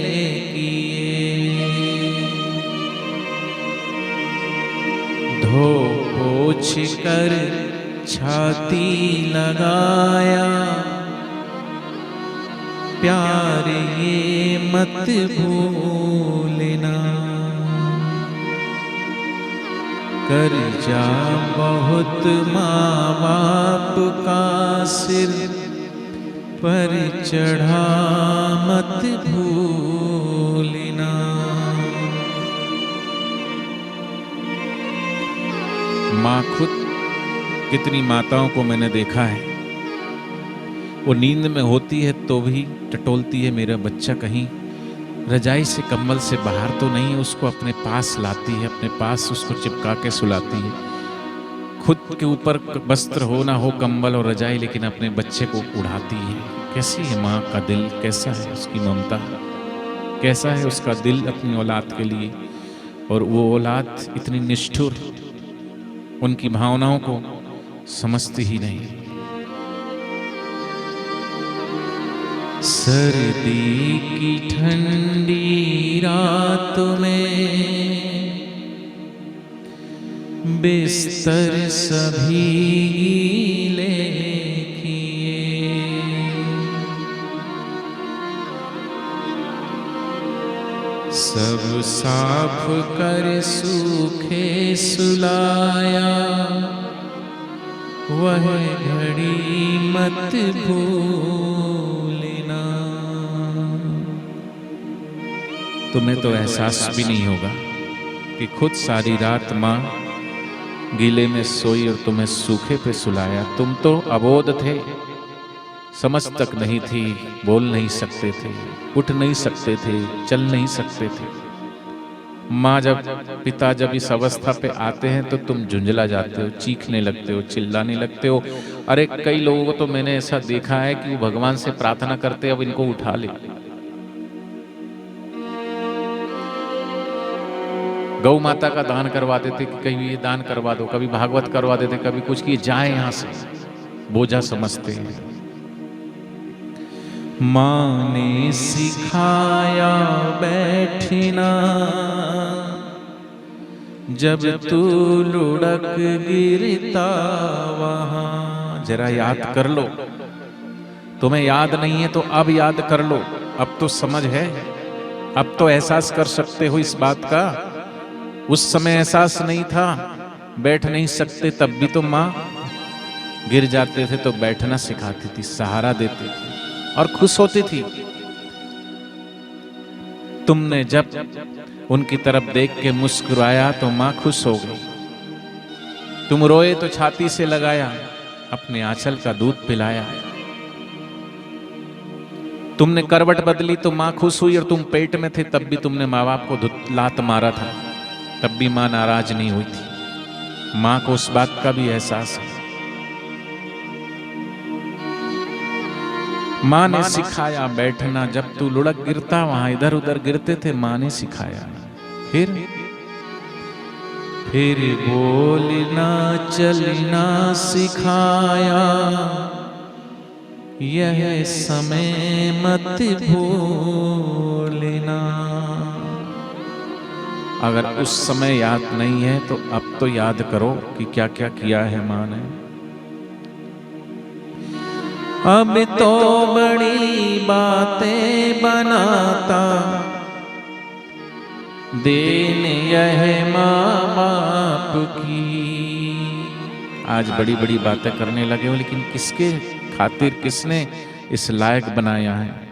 किए, धो पोछ कर छाती लगाया, प्यार ये मत भूलना। कर्जा बहुत माँ बाप का सिर पर चढ़ा मत भूलना। माँ खुद, कितनी माताओं को मैंने देखा है, वो नींद में होती है तो भी टटोलती है, मेरा बच्चा कहीं रजाई से कंबल से बाहर तो नहीं, उसको अपने पास लाती है, अपने पास उसको चिपका के सुलाती है। खुद के ऊपर वस्त्र हो ना हो, कंबल और रजाई, लेकिन अपने बच्चे को उड़ाती है। कैसी है माँ का दिल, कैसा है उसकी ममता, कैसा है उसका दिल अपनी औलाद के लिए। और वो औलाद इतनी निष्ठुर, उनकी भावनाओं को समझती ही नहीं। सर्दी की ठंडी रात में बिस्तर सभी गीले किए, सब साफ कर सूखे सुलाया, वह घड़ी मत भूलना। तुम्हें तो एहसास भी नहीं होगा कि खुद सारी रात माँ गीले में सोई और तुम्हें सूखे पे सुलाया। तुम तो अबोध थे, समझ तक नहीं थी, बोल नहीं सकते थे, उठ नहीं सकते थे, चल नहीं सकते थे। माँ जब पिता जब इस अवस्था पे आते हैं तो तुम झुंझला जाते हो, चीखने लगते हो, चिल्लाने लगते हो। अरे कई लोगों को तो मैंने ऐसा देखा है कि वो भगवान से प्रार्थना करते अब इनको उठा ले। गौ माता का दान करवा देते कि कहीं ये दान करवा दो, कभी भागवत करवा देते, कभी कुछ किए, जाए यहां से, बोझा समझते हैं। माँ ने सिखाया बैठना, जब तू लुढ़क गिरता वहां। जरा याद कर लो, तुम्हें याद नहीं है तो अब याद कर लो। अब तो समझ है, अब तो एहसास कर सकते हो इस बात का। उस समय एहसास नहीं था, बैठ नहीं सकते तब भी तो माँ गिर जाते थे तो बैठना सिखाती थी, सहारा देती थी और खुश होती थी। तुमने जब उनकी तरफ देख के मुस्कुराया तो माँ खुश हो गई। तुम रोए तो छाती से लगाया, अपने आंचल का दूध पिलाया। तुमने करवट बदली तो माँ खुश हुई, और तुम पेट में थे तब भी तुमने माँ बाप को लात मारा था, तब भी माँ नाराज नहीं हुई थी। माँ को उस बात का भी एहसास है। माँ ने सिखाया बैठना, जब तू लुढ़क गिरता वहां इधर उधर गिरते थे, माँ ने सिखाया। फिर बोलना चलना सिखाया, यह समय मत भूलना। अगर उस समय याद नहीं है तो अब तो याद करो कि क्या क्या किया है माँ ने। अब तो बड़ी बातें बनाता, देन यह माँ बाप की। आज बड़ी बड़ी बातें करने लगे हो, लेकिन किसके खातिर, किसने इस लायक बनाया है?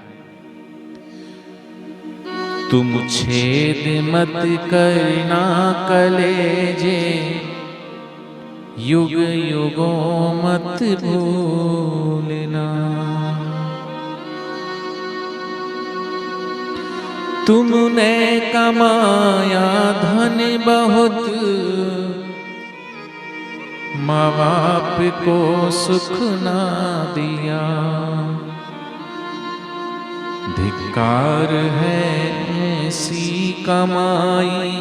तुम छेद मत करना कलेजे, युग युगों मत भूलना। तुमने कमाया धन बहुत, माँ बाप को सुख ना दिया। धिक्कार है ऐसी कमाई,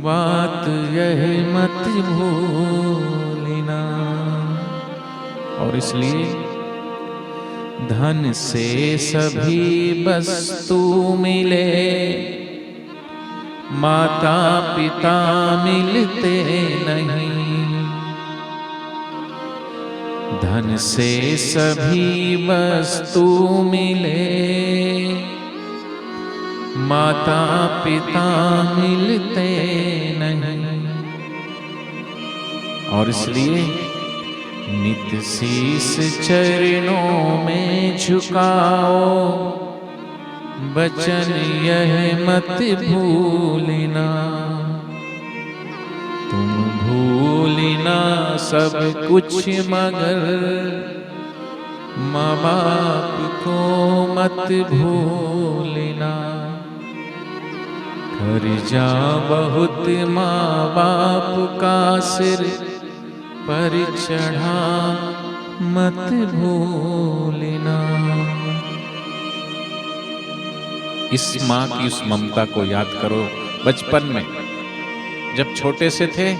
बात यह मत भूलना। और इसलिए धन से सभी वस्तु मिले, माता पिता मिलते नहीं। धन से सभी वस्तु मिले, माता पिता मिलते नहीं। और इसलिए नित्य शीस चरणों में झुकाओ, वचन यह मत भूलना। तुम भूलना सब कुछ मगर माँ बाप को मत भूलना। कर्जा बहुत माँ बाप का सिर पर चढ़ा मत भूलना। इस माँ की उस ममता को याद करो। बचपन में जब छोटे से थे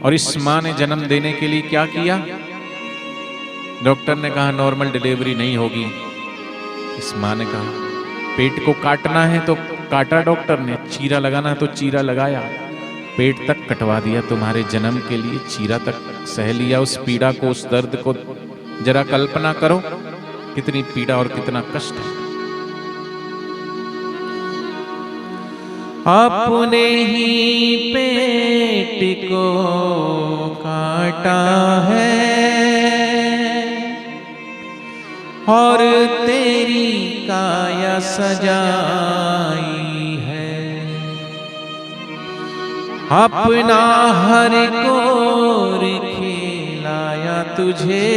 और इस माँ ने जन्म देने के लिए क्या किया? डॉक्टर ने कहा नॉर्मल डिलीवरी नहीं होगी। इस माँ ने कहा पेट को काटना है तो काटा डॉक्टर ने, चीरा लगाना है तो चीरा लगाया, पेट तक कटवा दिया तुम्हारे जन्म के लिए, चीरा तक सह लिया। उस पीड़ा को, उस दर्द को जरा कल्पना करो, कितनी पीड़ा और कितना कष्ट है। अपने ही पेट को काटा है और तेरी काया सजाई है, अपना हर कोर खिलाया तुझे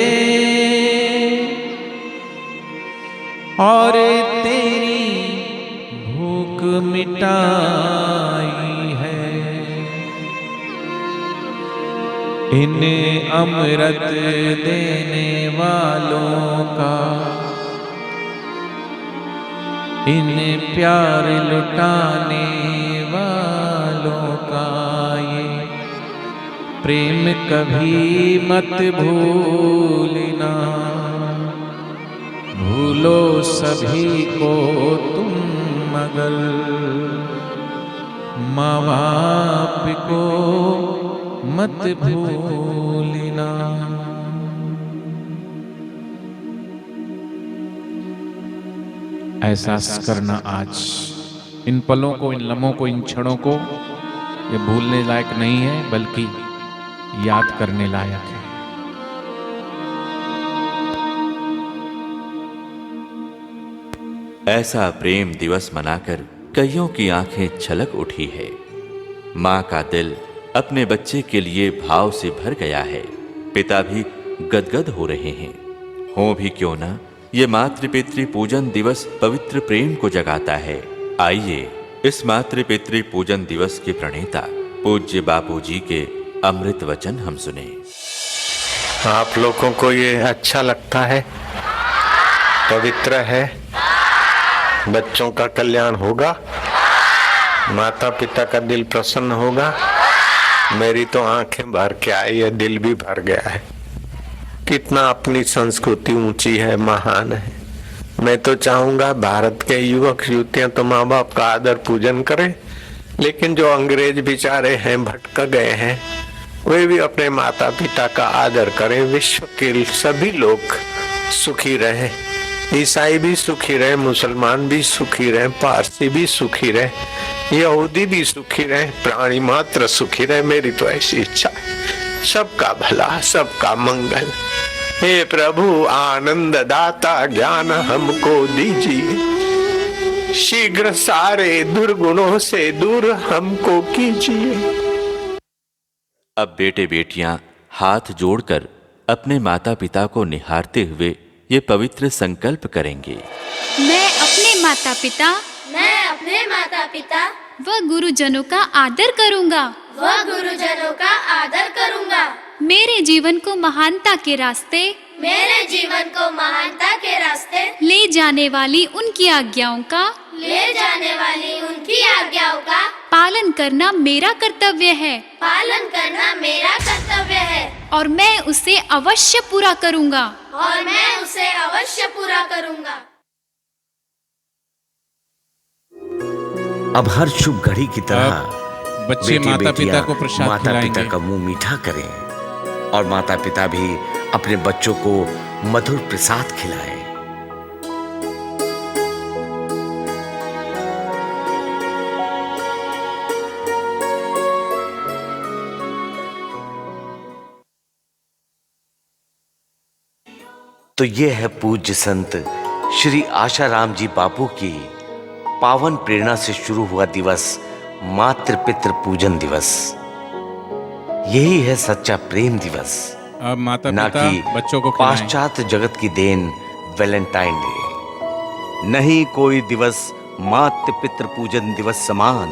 और तेरी भूख मिटाई है। इन अमृत देने वालों का, इन प्यार लुटाने वालों का ये प्रेम कभी मत भूलना, भूलो सभी को तुम मगर माँ बाप को मत भूलना। एहसास करना आज इन पलों को, इन लम्हों को, इन क्षणों को, ये भूलने लायक नहीं है बल्कि याद करने लायक है। ऐसा प्रेम दिवस मनाकर कईयों की आंखें छलक उठी है। माँ का दिल अपने बच्चे के लिए भाव से भर गया है। पिता भी गदगद हो रहे हैं। हो भी क्यों ना, ये मातृ पितृ पूजन दिवस पवित्र प्रेम को जगाता है। आइए इस मातृ पितृ पूजन दिवस के प्रणेता पूज्य बापू जी के अमृत वचन हम सुने। आप लोगों को ये अच्छा लगता है, पवित्र है, बच्चों का कल्याण होगा, माता पिता का दिल प्रसन्न होगा। मेरी तो आंखें भर के आई है, दिल भी भर गया है। कितना अपनी संस्कृति ऊंची है, महान है। मैं तो चाहूंगा भारत के युवक युवतियां तो माँ बाप का आदर पूजन करें, लेकिन जो अंग्रेज बेचारे हैं, भटक गए हैं, वे भी अपने माता पिता का आदर करें। विश्व के सभी लोग सुखी रहे, ईसाई भी सुखी रहे, मुसलमान भी सुखी रहे, पारसी भी सुखी रहे, यहूदी भी सुखी रहे, प्राणी मात्र सुखी रहे। मेरी तो ऐसी इच्छा है। सबका भला, सबका मंगल। हे प्रभु आनंद दाता ज्ञान हमको दीजिए, शीघ्र सारे दुर्गुणों से दूर हमको कीजिए। अब बेटे बेटियां हाथ जोड़कर अपने माता पिता को निहारते हुए ये पवित्र संकल्प करेंगे। मैं अपने माता पिता व गुरुजनों का आदर करूंगा। मेरे जीवन को महानता के रास्ते ले जाने वाली उनकी आज्ञाओं का पालन करना मेरा कर्तव्य है और मैं उसे अवश्य पूरा करूंगा। अब हर शुभ घड़ी की तरह बच्चे माता पिता को प्रसाद माता पिता खिलाएंगे। का मुंह मीठा करें और माता पिता भी अपने बच्चों को मधुर प्रसाद खिलाएं। तो ये है पूज्य संत श्री आशाराम जी बापू की पावन प्रेरणा से शुरू हुआ दिवस मातृ पितृ पूजन दिवस। यही है सच्चा प्रेम दिवस, अब माता ना पिता कि बच्चों को खिलाएं। पाश्चात्य जगत की देन वैलेंटाइन डे। नहीं कोई दिवस मातृ पितृ पूजन दिवस समान,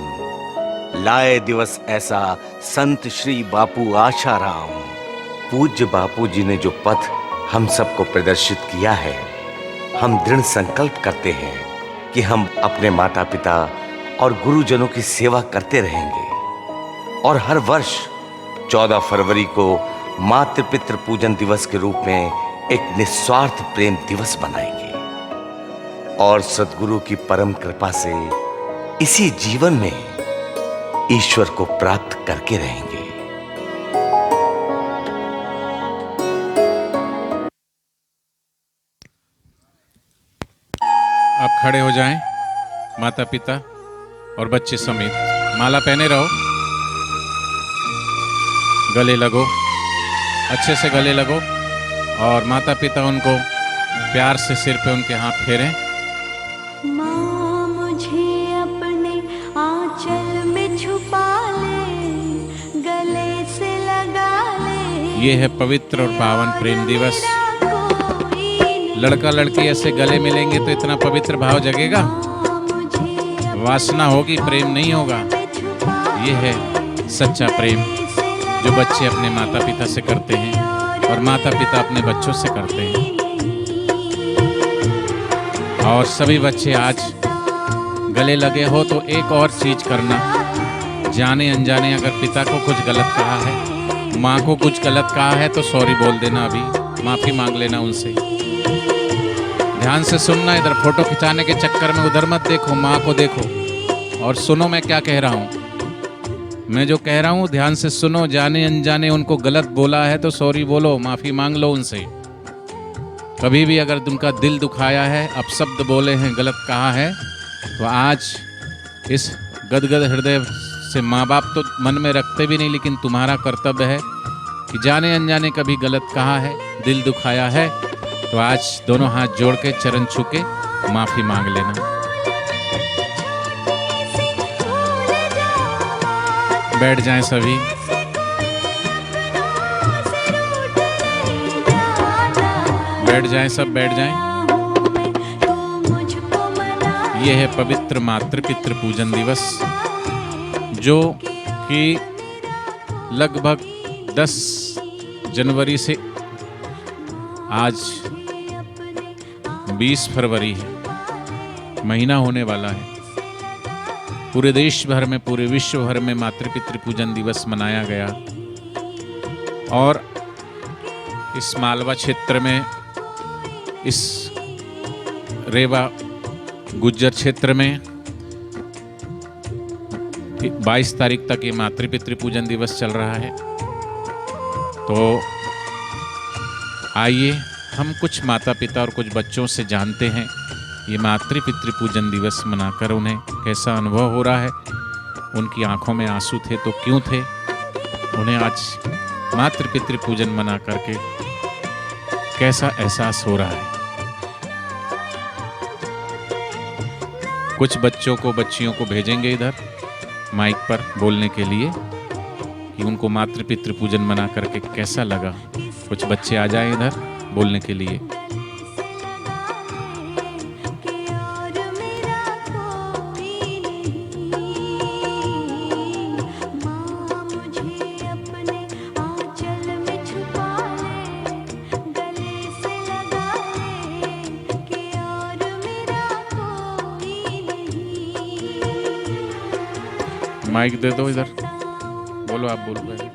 लाए दिवस ऐसा संत श्री बापू आशाराम। पूज्य बापू जी ने जो पथ हम सबको प्रदर्शित किया है, हम दृढ़ संकल्प करते हैं कि हम अपने माता पिता और गुरुजनों की सेवा करते रहेंगे और हर वर्ष 14 फरवरी को मातृ पितृ पूजन दिवस के रूप में एक निस्वार्थ प्रेम दिवस मनाएंगे और सद्गुरु की परम कृपा से इसी जीवन में ईश्वर को प्राप्त करके रहेंगे। आप खड़े हो जाएं, माता पिता और बच्चे समेत माला पहने रहो, गले लगो, अच्छे से गले लगो और माता पिता उनको प्यार से सिर पे उनके हाथ फेरें। माँ मुझे अपने आंचल में छुपा ले, गले से लगा ले। ये है पवित्र और पावन प्रेम दिवस। लड़का लड़की ऐसे गले मिलेंगे तो इतना पवित्र भाव जगेगा, वासना होगी, प्रेम नहीं होगा। ये है सच्चा प्रेम जो बच्चे अपने माता पिता से करते हैं और माता पिता अपने बच्चों से करते हैं। और सभी बच्चे आज गले लगे हो तो एक और चीज करना, जाने अनजाने अगर पिता को कुछ गलत कहा है, माँ को कुछ गलत कहा है तो सॉरी बोल देना, अभी माफी मांग लेना उनसे। ध्यान से सुनना, इधर फोटो खिंचाने के चक्कर में उधर मत देखो, माँ को देखो और सुनो मैं क्या कह रहा हूँ। मैं जो कह रहा हूँ ध्यान से सुनो, जाने अनजाने उनको गलत बोला है तो सॉरी बोलो, माफी मांग लो उनसे। कभी भी अगर तुमका दिल दुखाया है, अपशब्द बोले हैं, गलत कहा है, तो आज इस गदगद हृदय से माँ बाप तो मन में रखते भी नहीं, लेकिन तुम्हारा कर्तव्य है कि जाने अनजाने कभी गलत कहा है, दिल दुखाया है, तो आज दोनों हाथ जोड़ के चरण छू के माफी मांग लेना। बैठ जाएं सभी। बैठ जाएं सब, बैठ जाएं। ये है पवित्र मातृ पितृ पूजन दिवस जो कि लगभग 10 जनवरी से आज 20 फरवरी है, महीना होने वाला है। पूरे देश भर में, पूरे विश्व भर में मातृ पितृ पूजन दिवस मनाया गया और इस मालवा क्षेत्र में, इस रेवा गुज्जर क्षेत्र में 22 तारीख तक ये मातृ पितृ पूजन दिवस चल रहा है। तो आइए हम कुछ माता पिता और कुछ बच्चों से जानते हैं ये मातृ पितृ पूजन दिवस मनाकर उन्हें कैसा अनुभव हो रहा है। उनकी आंखों में आंसू थे तो क्यों थे, उन्हें आज मातृ पितृ पूजन मना करके कैसा एहसास हो रहा है। कुछ बच्चों को, बच्चियों को भेजेंगे इधर माइक पर बोलने के लिए कि उनको मातृ पितृ पूजन मना करके कैसा लगा। कुछ बच्चे आ जाएं इधर बोलने के लिए। माइक दे दो इधर, बोलो, आप बोलो पहले।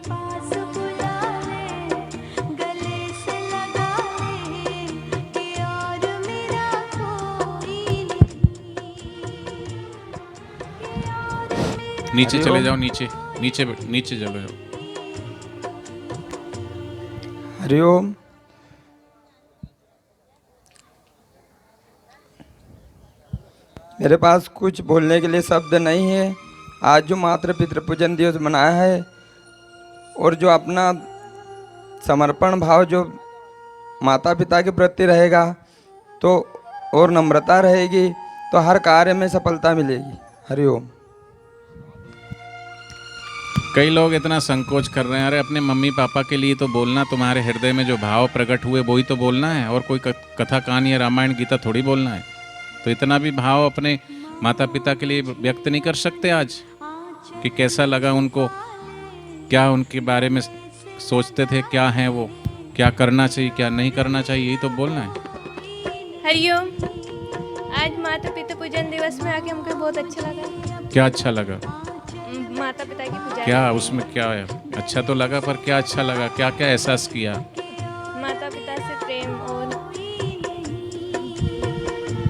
नीचे चले जाओ, नीचे नीचे नीचे चले जाओ। हरिओम। मेरे पास कुछ बोलने के लिए शब्द नहीं है। आज जो मातृ पितृ पूजन दिवस मनाया है और जो अपना समर्पण भाव जो माता पिता के प्रति रहेगा तो और नम्रता रहेगी तो हर कार्य में सफलता मिलेगी। हरिओम। कई लोग इतना संकोच कर रहे हैं, अरे अपने मम्मी पापा के लिए तो बोलना, तुम्हारे हृदय में जो भाव प्रकट हुए वही तो बोलना है, और कोई कथा कहानी या रामायण गीता थोड़ी बोलना है। तो इतना भी भाव अपने माता पिता के लिए व्यक्त नहीं कर सकते आज कि कैसा लगा उनको, क्या उनके बारे में सोचते थे, क्या हैं वो, क्या करना चाहिए क्या नहीं करना चाहिए, यही तो बोलना है। हरिओम। आज माता पिता पूजन दिवस में आके हमको बहुत अच्छा लगा। क्या अच्छा लगा? माता पिता की पूजा। क्या उसमें क्या है? अच्छा तो लगा, पर क्या अच्छा लगा? क्या क्या एहसास किया? माता पिता से प्रेम और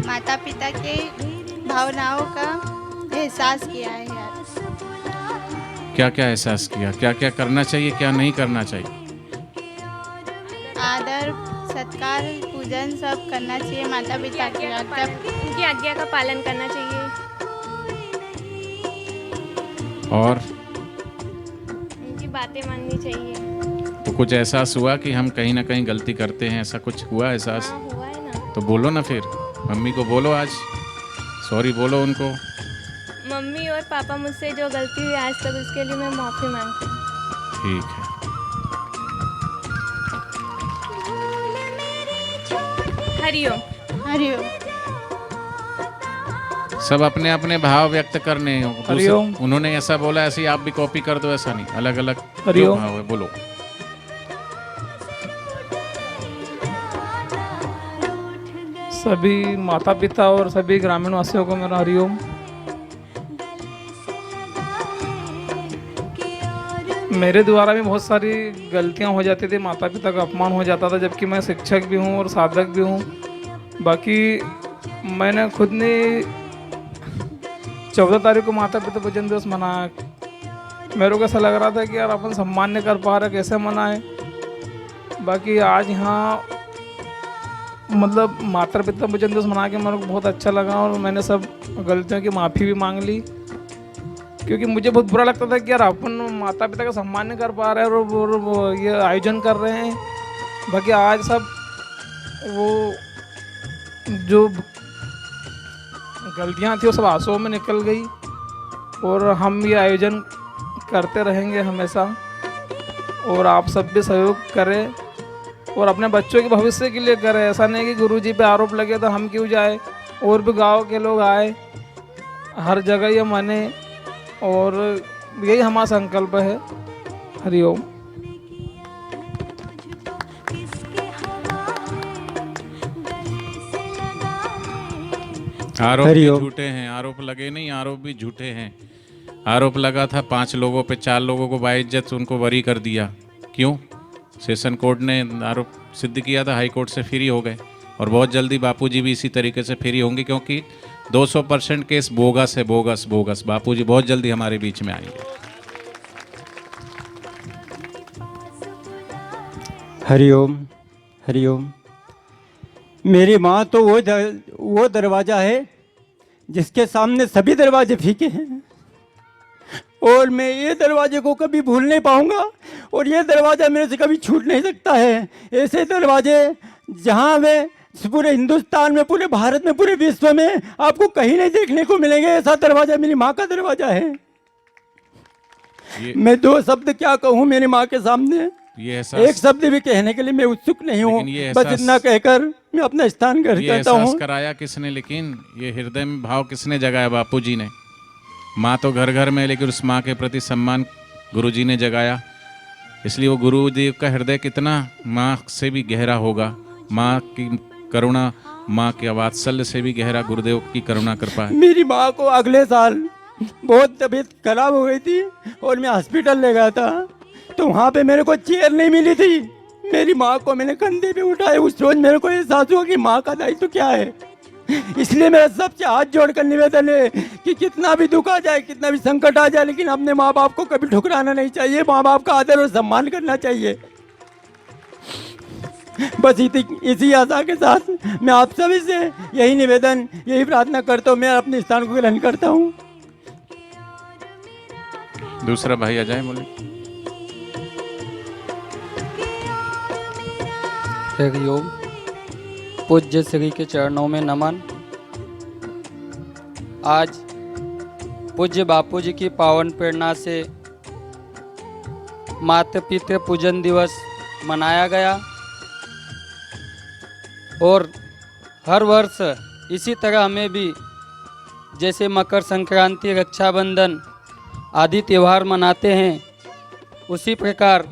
माता पिता के भावनाओं का एहसास किया है यार। क्या क्या एहसास किया? क्या क्या करना चाहिए, क्या नहीं करना चाहिए? आदर सत्कार पूजन सब करना चाहिए माता पिता के। उनकी आज्ञा का पालन करना चाहिए और उनकी बातें माननी चाहिए। तो कुछ एहसास हुआ कि हम कहीं ना कहीं गलती करते हैं? ऐसा कुछ हुआ एहसास? हुआ है ना। तो बोलो ना फिर, मम्मी को बोलो, आज सॉरी बोलो उनको। मम्मी और पापा मुझसे जो गलती हुई आज तक, उसके लिए मैं माफ़ी मांगती हूँ। ठीक है। हरिओम। हरिओम। सब अपने अपने भाव व्यक्त करने हो। हरिओम। उन्होंने ऐसा बोला, ऐसे ही आप भी कॉपी कर दो, ऐसा नहीं, अलग अलग जो हरिओम। भाव है बोलो। सभी माता पिता और सभी ग्रामीण वासियों को मेरा हरिओम। मेरे द्वारा भी बहुत सारी गलतियां हो जाती थी, माता पिता का अपमान हो जाता था, जबकि मैं शिक्षक भी हूं और साधक भी हूं। बाकी मैंने खुद ने 14 तारीख को माता पिता पूजन दिवस मनाया। मेरे को ऐसा लग रहा था कि यार अपन सम्मान नहीं कर पा रहे, कैसे मनाएं। बाकी आज यहाँ मतलब माता पिता पूजन दिवस मना के मेरे को बहुत अच्छा लगा और मैंने सब गलतियों की माफ़ी भी मांग ली, क्योंकि मुझे बहुत बुरा लगता था कि यार अपन माता पिता का सम्मान नहीं कर पा रहे हैं और वो ये आयोजन कर रहे हैं। बाकी आज सब वो जो गलतियां थी वो सब आंसुओं में निकल गई और हम ये आयोजन करते रहेंगे हमेशा। और आप सब भी सहयोग करें और अपने बच्चों के भविष्य के लिए करें। ऐसा नहीं कि गुरुजी पे आरोप लगे तो हम क्यों जाए, और भी गांव के लोग आए, हर जगह ये माने, और यही हमारा संकल्प है। हरिओम। आरोप भी झूठे हैं, आरोप लगे नहीं, आरोप भी झूठे हैं। आरोप लगा था 5 लोगों पे, 4 लोगों को बाइज्जत उनको बरी कर दिया। क्यों? सेशन कोर्ट ने आरोप सिद्ध किया था, हाई कोर्ट से फ्री हो गए। और बहुत जल्दी बापूजी भी इसी तरीके से फ्री होंगे, क्योंकि 200% केस बोगस है, बोगस बोगस। बापूजी बहुत जल्दी हमारे बीच में आएंगे। हरिओम। हरिओम। मेरी माँ तो वो दरवाज़ा है जिसके सामने सभी दरवाजे फीके हैं, और मैं ये दरवाजे को कभी भूल नहीं पाऊंगा, और ये दरवाज़ा मेरे से कभी छूट नहीं सकता है। ऐसे दरवाजे जहाँ मैं पूरे हिंदुस्तान में, पूरे भारत में, पूरे विश्व में आपको कहीं नहीं देखने को मिलेंगे। ऐसा दरवाज़ा मेरी माँ का दरवाज़ा है। मैं 2 शब्द क्या कहूँ मेरी माँ के सामने, एक शब्द भी कहने के लिए मैं उत्सुक नहीं हूँ। बस इतना कहकर मैं अपना स्थान ग्रहण करता हूँ। कराया किसने, लेकिन ये हृदय में भाव किसने जगाया? बापूजी ने। माँ तो घर घर में, लेकिन उस माँ के प्रति सम्मान गुरुजी ने जगाया। इसलिए वो गुरुदेव का हृदय कितना माँ से भी गहरा होगा। माँ की करुणा, माँ के वात्सल्य से भी गहरा गुरुदेव की करुणा कृपा है। मेरी माँ को अगले साल बहुत तबीयत खराब हो गई थी और मैं हॉस्पिटल ले गया था, तो वहाँ पे मेरे को चेयर नहीं मिली थी। मेरी माँ को मैंने कंधे पे उठाया। उस रोज मेरे को एहसास हुआ कि माँ का दायित्व क्या है। इसलिए मेरा सबसे हाथ जोड़कर निवेदन है कि कितना भी दुख आ जाए, कितना भी संकट आ जाए, लेकिन अपने माँ बाप को कभी ठुकराना नहीं चाहिए। माँ बाप का आदर और सम्मान करना चाहिए। बस इसी आशा के साथ मैं आप सभी से यही निवेदन, यही प्रार्थना करता हूँ। मैं अपने स्थान को ग्रहण करता हूँ। दूसरा भाई आ जाए, बोले। हरिओम। पूज्य श्री के चरणों में नमन। आज पूज्य बापूजी की पावन प्रेरणा से माता पिता पूजन दिवस मनाया गया, और हर वर्ष इसी तरह हमें भी जैसे मकर संक्रांति, रक्षाबंधन आदि त्यौहार मनाते हैं, उसी प्रकार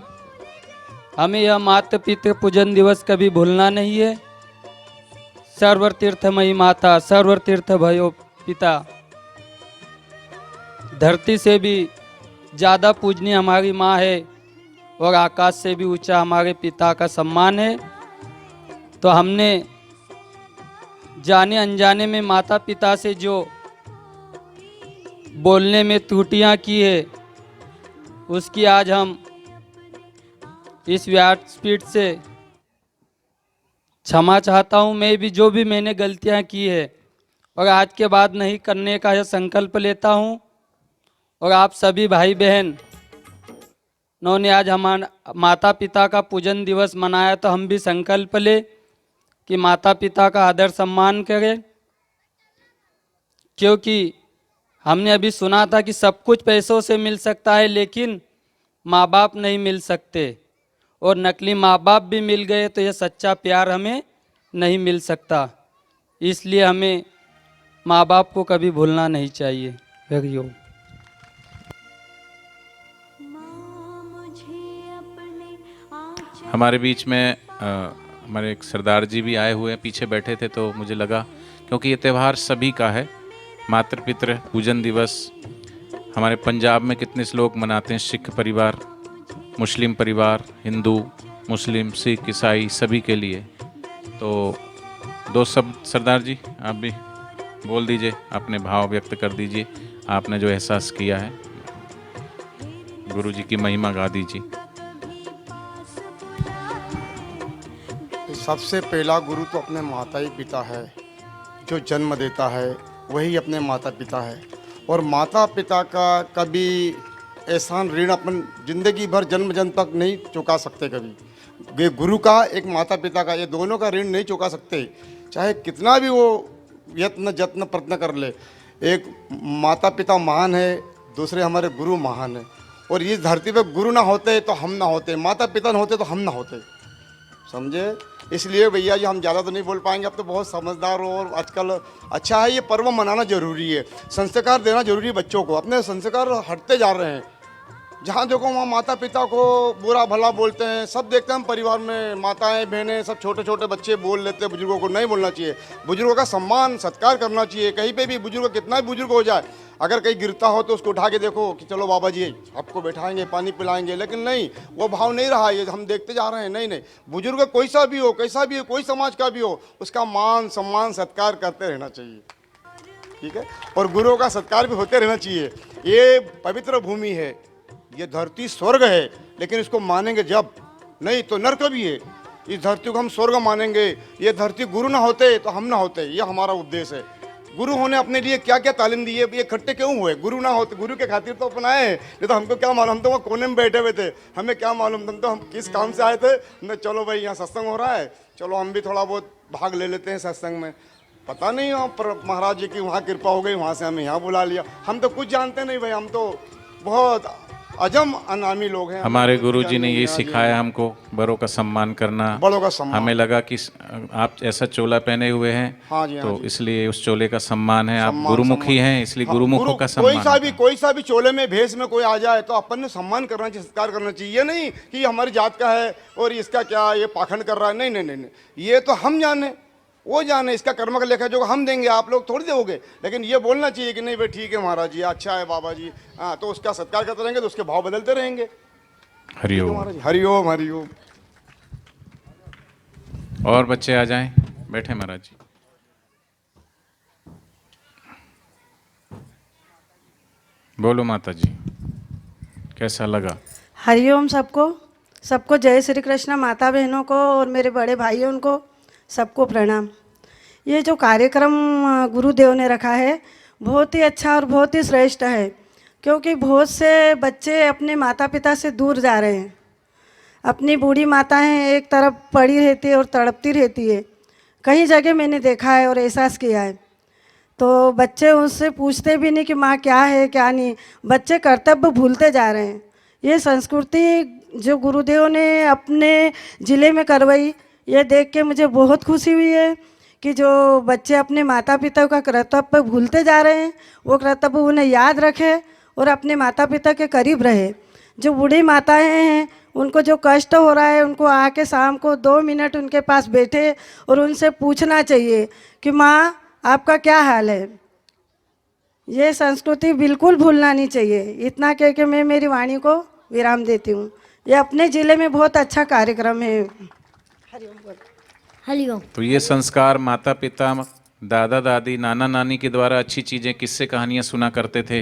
हमें यह माता पिता पूजन दिवस कभी भूलना नहीं है। सर्व तीर्थमयी माता, सर्व तीर्थ भयो पिता, धरती से भी ज़्यादा पूजनीय हमारी माँ है और आकाश से भी ऊंचा हमारे पिता का सम्मान है। तो हमने जाने अनजाने में माता पिता से जो बोलने में त्रुटियां की है, उसकी आज हम इस व्यासपीठ से क्षमा चाहता हूं। मैं भी जो भी मैंने गलतियां की है और आज के बाद नहीं करने का यह संकल्प लेता हूं। और आप सभी भाई बहन उन्होंने आज हमारा माता पिता का पूजन दिवस मनाया, तो हम भी संकल्प ले कि माता पिता का आदर सम्मान करें। क्योंकि हमने अभी सुना था कि सब कुछ पैसों से मिल सकता है, लेकिन माँ बाप नहीं मिल सकते, और नकली माँ बाप भी मिल गए तो यह सच्चा प्यार हमें नहीं मिल सकता। इसलिए हमें माँ बाप को कभी भूलना नहीं चाहिए। हरिओम। हमारे बीच में हमारे एक सरदार जी भी आए हुए हैं, पीछे बैठे थे, तो मुझे लगा क्योंकि ये त्यौहार सभी का है, मातृ पितृ पूजन दिवस हमारे पंजाब में कितने लोग मनाते हैं, सिख परिवार, मुस्लिम परिवार, हिंदू, मुस्लिम, सिख, ईसाई सभी के लिए। तो दो सब सरदार जी आप भी बोल दीजिए, अपने भाव व्यक्त कर दीजिए, आपने जो एहसास किया है, गुरु जी की महिमा गा दीजिए। सबसे पहला गुरु तो अपने माता ही पिता है, जो जन्म देता है वही अपने माता पिता है। और माता पिता का कभी एहसान ऋण अपन जिंदगी भर जन्म जन्म तक नहीं चुका सकते। कभी ये गुरु का, एक माता पिता का, ये दोनों का ऋण नहीं चुका सकते, चाहे कितना भी वो यत्न जत्न प्रयत्न कर ले। एक माता पिता महान है, दूसरे हमारे गुरु महान है। और इस धरती पे गुरु ना होते तो हम ना होते, माता पिता ना होते तो हम ना होते, समझे। इसलिए भैया जी हम ज़्यादा तो नहीं बोल पाएंगे, अब तो बहुत समझदार हो और आजकल अच्छा है, ये पर्व मनाना जरूरी है, संस्कार देना जरूरी है बच्चों को। अपने संस्कार हटते जा रहे हैं, जहाँ देखो वहाँ माता पिता को बुरा भला बोलते हैं। सब देखते हैं हम परिवार में, माताएं बहनें सब छोटे छोटे बच्चे बोल लेते हैं, बुजुर्गों को नहीं बोलना चाहिए। बुजुर्गों का सम्मान सत्कार करना चाहिए। कहीं पे भी बुजुर्ग, कितना भी बुजुर्ग हो जाए, अगर कहीं गिरता हो तो उसको उठा के देखो कि चलो बाबा जी आपको बैठाएंगे, पानी पिलाएंगे, लेकिन नहीं, वो भाव नहीं रहा। ये हम देखते जा रहे हैं। नहीं नहीं, बुजुर्ग कोई सा भी हो, कैसा भी हो, कोई समाज का भी हो, उसका मान सम्मान सत्कार करते रहना चाहिए, ठीक है। और गुरुओं का सत्कार भी होते रहना चाहिए। ये पवित्र भूमि है, ये धरती स्वर्ग है, लेकिन इसको मानेंगे जब, नहीं तो नर्क भी है। इस धरती को हम स्वर्ग मानेंगे। ये धरती गुरु ना होते तो हम ना होते, ये हमारा उपदेश है। गुरु होने अपने लिए क्या क्या तालीम दी है, ये इकट्ठे क्यों हुए। गुरु ना होते, गुरु के खातिर तो अपन आए हैं, नहीं तो हमको क्या मालूम, हम तो वहाँ कोने में बैठे हुए थे, हमें क्या मालूम, हम किस काम से आए थे। नहीं चलो भाई यहाँ सत्संग हो रहा है, चलो हम भी थोड़ा बहुत भाग ले लेते हैं सत्संग में। पता नहीं पर महाराज जी की वहाँ कृपा हो गई, वहाँ से हमें यहाँ बुला लिया। हम तो कुछ जानते नहीं भाई, हम तो बहुत अजम अनामी लोग हैं। हमारे गुरु जी ने यही सिखाया हमको, बड़ों का सम्मान करना, बड़ों का सम्मान। हमें लगा कि आप ऐसा चोला पहने हुए हैं, हाँ जी, तो इसलिए उस चोले का सम्मान है। आप गुरुमुखी हैं, इसलिए गुरुमुखों का सम्मान। कोई सा भी चोले में भेष में कोई आ जाए तो अपन ने सम्मान करना चाहिए, सत्कार करना चाहिए। ये नहीं कि हमारी जात का है और इसका क्या ये पाखंड कर रहा है, नहीं नहीं नहीं, ये तो हम जाने, वो जाने, इसका कर्म का लेखा जो हम देंगे, आप लोग थोड़ी दोगे। लेकिन ये बोलना चाहिए कि नहीं भाई ठीक है महाराज जी, अच्छा है बाबा जी, हाँ, तो उसका सत्कार करते रहेंगे तो उसके भाव बदलते रहेंगे। हरिओम हरिओम हरिओम। और बच्चे आ जाएं, बैठे महाराज जी। बोलो माता जी, कैसा लगा? हरिओम सबको जय श्री कृष्ण। माता बहनों को और मेरे बड़े भाइयों उनको सबको प्रणाम। ये जो कार्यक्रम गुरुदेव ने रखा है बहुत ही अच्छा और बहुत ही श्रेष्ठ है, क्योंकि बहुत से बच्चे अपने माता पिता से दूर जा रहे हैं। अपनी बूढ़ी माताएं एक तरफ पड़ी रहती है और तड़पती रहती है, कई जगह मैंने देखा है और एहसास किया है। तो बच्चे उससे पूछते भी नहीं कि माँ क्या है क्या नहीं, बच्चे कर्तव्य भूलते जा रहे हैं। ये संस्कृति जो गुरुदेव ने अपने ज़िले में करवाई, ये देख के मुझे बहुत खुशी हुई है कि जो बच्चे अपने माता पिता का कर्तव्य भूलते जा रहे हैं, वो कर्तव्य उन्हें याद रखे और अपने माता पिता के करीब रहे। जो बूढ़ी माताएं हैं, उनको जो कष्ट हो रहा है, उनको आके शाम को 2 मिनट उनके पास बैठे और उनसे पूछना चाहिए कि माँ आपका क्या हाल है। ये संस्कृति बिल्कुल भूलना नहीं चाहिए। इतना कह के मैं मेरी वाणी को विराम देती हूँ। ये अपने ज़िले में बहुत अच्छा कार्यक्रम है। हरिओम। तो ये संस्कार माता पिता, दादा दादी, नाना नानी के द्वारा अच्छी चीज़ें, किस्से कहानियाँ सुना करते थे,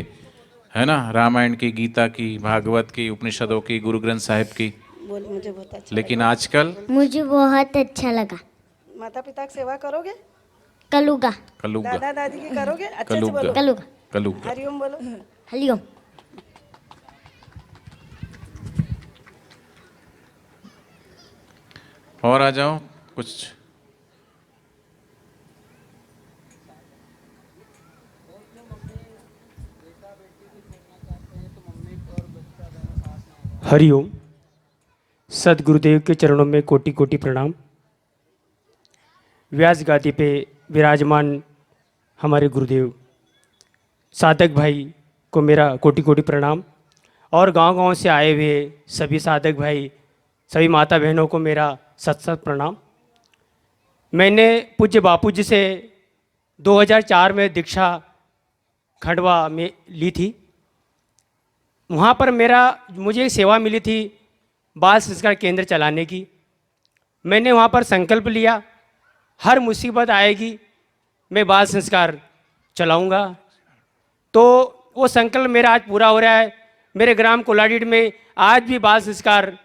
है ना, रामायण की, गीता की, भागवत की, उपनिषदों की, गुरु ग्रंथ साहिब की। बोल, मुझे बहुत अच्छा लेकिन आजकल मुझे बहुत अच्छा लगा। माता पिता की सेवा करोगे? कलूगा। कलुगा। दादा दादी की करोगे? अच्छे से कलुगा। बोलो। कलूगा। कलुगा। हरिओम बोलो। हरिओम। और आ जाओ कुछ। हरिओम। सदगुरुदेव के चरणों में कोटि कोटि प्रणाम। व्यास गादी पे विराजमान हमारे गुरुदेव साधक भाई को मेरा कोटि कोटि प्रणाम, और गांव-गांव से आए हुए सभी साधक भाई, सभी माता बहनों को मेरा सत सत प्रणाम। मैंने पूज्य बापू जी से 2004 में दीक्षा खंडवा में ली थी। वहाँ पर मुझे एक सेवा मिली थी बाल संस्कार केंद्र चलाने की। मैंने वहाँ पर संकल्प लिया, हर मुसीबत आएगी मैं बाल संस्कार चलाऊँगा। तो वो संकल्प मेरा आज पूरा हो रहा है। मेरे ग्राम कोलाडीड में आज भी बाल संस्कार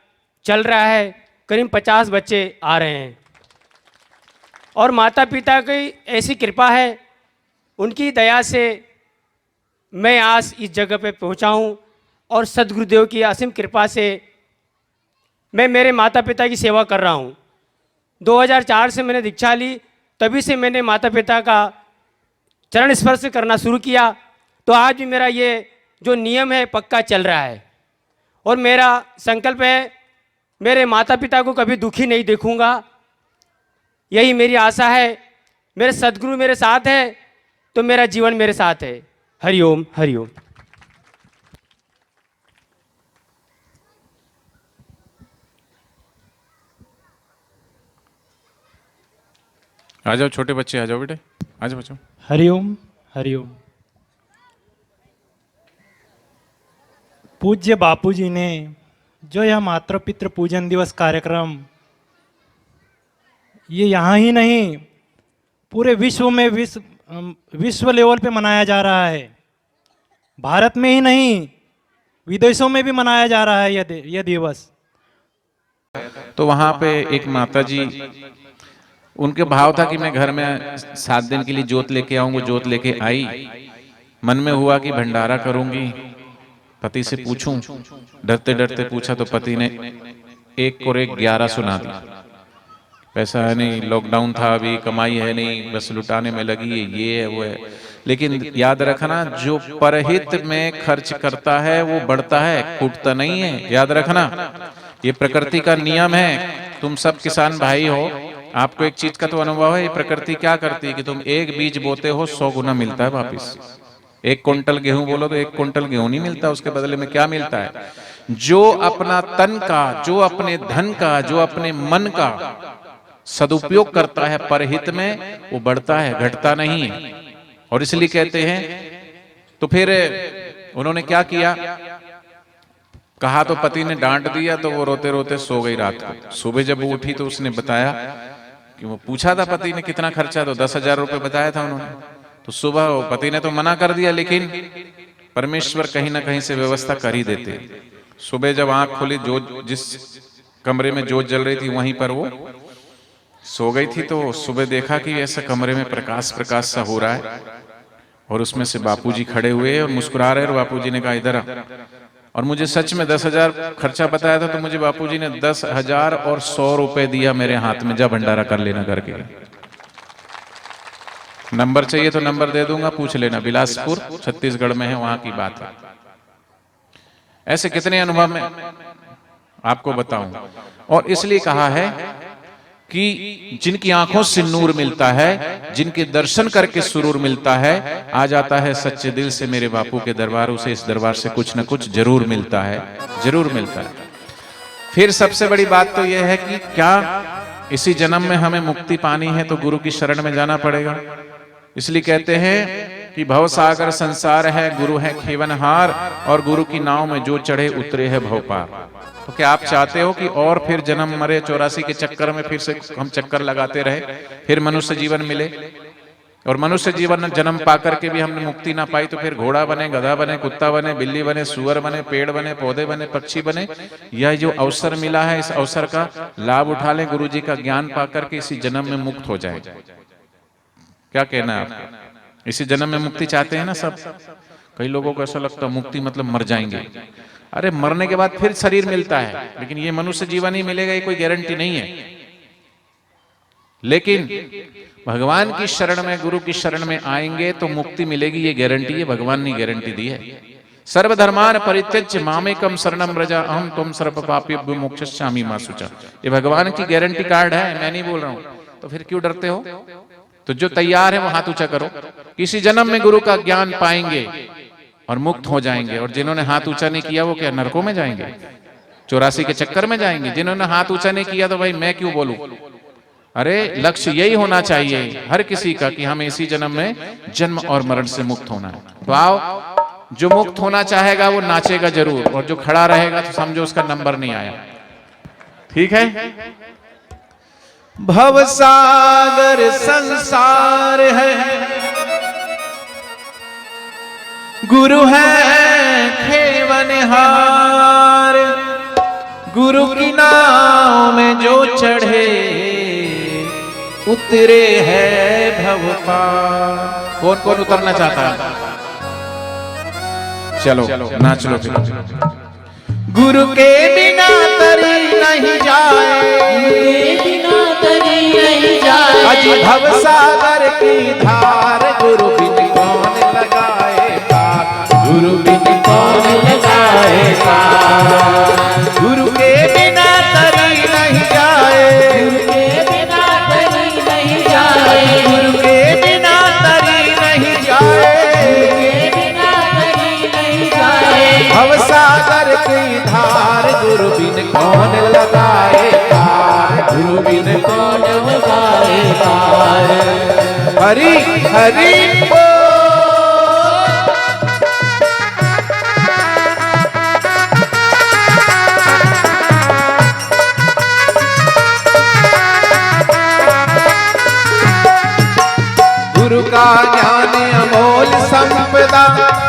चल रहा है। करीब 50 बच्चे आ रहे हैं, और माता पिता की ऐसी कृपा है, उनकी दया से मैं आज इस जगह पे पहुंचा हूं, और सदगुरुदेव की असीम कृपा से मैं मेरे माता पिता की सेवा कर रहा हूं। 2004 से मैंने दीक्षा ली, तभी से मैंने माता पिता का चरण स्पर्श करना शुरू किया। तो आज भी मेरा ये जो नियम है पक्का चल रहा है, और मेरा संकल्प है मेरे माता पिता को कभी दुखी नहीं देखूंगा। यही मेरी आशा है। मेरे सदगुरु मेरे साथ है तो मेरा जीवन मेरे साथ है। हरिओम हरिओम। आ जाओ छोटे बच्चे, आ जाओ बेटे, आ जाओ बच्चों। हरिओम हरिओम। पूज्य बापूजी ने जो यह मातृ पितृ पूजन दिवस कार्यक्रम ये यहाँ ही नहीं पूरे विश्व में विश्व लेवल पे मनाया जा रहा है। भारत में ही नहीं विदेशों में भी मनाया जा रहा है यह दिवस। तो वहाँ पे एक माता जी, उनके भाव था कि मैं घर में 7 दिन के लिए जोत लेके आऊंगा। जोत लेके आई, मन में हुआ कि भंडारा करूंगी, पति से पूछूं। डरते डरते पूछा तो पति ने 1 और 1 11 सुना दी। पैसा है नहीं, लॉकडाउन था, अभी कमाई है नहीं, बस लुटाने में लगी है, ये है वो है। लेकिन याद रखना, जो परहित में खर्च करता है वो बढ़ता है, कूटता नहीं है। याद रखना, ये प्रकृति का नियम है। तुम सब किसान भाई हो, आपको एक चीज का तो अनुभव है, ये प्रकृति क्या करती है कि तुम एक बीज बोते हो 100 गुना मिलता है वापिस। 1 कुंटल गेहूं बोलो तो 1 कुंटल गेहूं नहीं मिलता, उसके बदले में क्या मिलता है? जो अपना तन का, जो अपने धन का, जो अपने मन का सदुपयोग करता है परहित में, वो बढ़ता है, घटता नहीं है। और इसलिए कहते हैं, तो फिर उन्होंने क्या किया, कहा तो पति ने डांट दिया, तो वो रोते रोते सो गई रात को। सुबह जब वो उठी तो उसने बताया कि वो पूछा था पति ने कितना खर्चा, तो 10,000 रुपये बताया था उन्होंने। तो सुबह पति ने तो मना कर दिया, लेकिन परमेश्वर कहीं ना कहीं से व्यवस्था कर ही देते। सुबह जब आंख खुली, जिस कमरे में जोत जल रही थी वहीं पर वो सो गई थी। तो सुबह देखा कि ऐसा कमरे में प्रकाश प्रकाश सा हो रहा है, और उसमें से बापूजी खड़े हुए और मुस्कुरा रहे। और बापूजी ने कहा इधर आ। और मुझे सच में 10,000 खर्चा बताया था, तो मुझे बापूजी ने 10,000 और 100 रुपए दिया मेरे हाथ में, जा भंडारा कर लेना करके। नंबर चाहिए तो नंबर दे दूंगा, पूछ लेना। बिलासपुर छत्तीसगढ़ में है, वहां की बात है। ऐसे कितने अनुभव में आपको बताऊं। और इसलिए कहा है कि जिनकी आंखों से नूर मिलता है, जिनके दर्शन करके सुरूर मिलता है, आ जाता है सच्चे दिल से मेरे बापू के दरबार, उसे इस दरबार से कुछ न कुछ जरूर मिलता है, जरूर मिलता है। फिर सबसे बड़ी बात तो यह है कि क्या इसी जन्म में हमें मुक्ति पानी है तो गुरु की शरण में जाना पड़ेगा। इसलिए कहते हैं कि भव सागर संसार है, गुरु है खेवनहार, और गुरु की नाव में जो चढ़े उतरे है भव पार। तो क्या आप चाहते हो कि और फिर जन्म मरे 84 के चक्कर में फिर से हम चक्कर लगाते रहे, फिर मनुष्य जीवन मिले, और मनुष्य जीवन जन्म पाकर के भी हमने मुक्ति ना पाई, तो फिर घोड़ा बने, गधा बने, कुत्ता बने, बिल्ली बने, सुअर बने, पेड़ बने, पौधे बने, पक्षी बने? यह जो अवसर मिला है, इस अवसर का लाभ उठा लें, गुरु जी का ज्ञान पाकर के इसी जन्म में मुक्त हो जाए। क्या कहना है आपका? इसी जन्म में मुक्ति चाहते हैं ना सब? कई लोगों को ऐसा लगता है मुक्ति मतलब मर जाएंगे। अरे मरने के बाद फिर शरीर मिलता है, लेकिन ये मनुष्य जीवन ही मिलेगा, ये कोई गारंटी नहीं है। लेकिन भगवान की शरण में, गुरु की शरण में आएंगे तो मुक्ति मिलेगी, ये गारंटी है, भगवान ने गारंटी दी है। सर्वधर्मान परित्यज्य मामेकम शरणम व्रज अहम त्वं सर्व पापेभ्यो मोक्षयिष्यामि मा शुचा। ये भगवान की गारंटी कार्ड है, मैं नहीं बोल रहा हूं। तो फिर क्यों डरते हो? तो जो तैयार है वो हाथ ऊंचा करो। किसी जन्म में गुरु का ज्ञान पाएंगे और मुक्त हो जाएंगे, और जिन्होंने हाथ ऊंचा नहीं किया वो क्या नरकों में जाएंगे, 84 के चक्कर में जाएंगे? जिन्होंने हाथ ऊंचा नहीं किया तो भाई मैं क्यों बोलूं? अरे लक्ष्य यही होना चाहिए हर किसी का कि हमें इसी जन्म में जन्म और मरण से मुक्त होना है। तो आओ, जो मुक्त होना चाहेगा वो नाचेगा जरूर, और जो खड़ा रहेगा तो समझो उसका नंबर नहीं आया। ठीक है? भव सागर संसार है, गुरु है खेवनहार, गुरु की नाव में जो चढ़े उतरे है भव पार। कौन कौन उतरना चाहता है? चलो नाच लो। गुरु के बिना तरी नहीं जाए, अजी भव सागर की धार, गुरु बिन कौन लगाए पार, गुरु बिन कौन लगाए पार। गुरु के बिना तरी नहीं जाए, गुरु के बिना तरी नहीं जाए, गुरु के बिना तरी नहीं जाए, गुरु के बिना तरी नहीं जाए। भव सागर की धार, गुरु बिन कौन लगाए पार, गुरु बिन कौन लगाए पार। हरि हरि बोल। गुरु का ज्ञान अमोल संपदा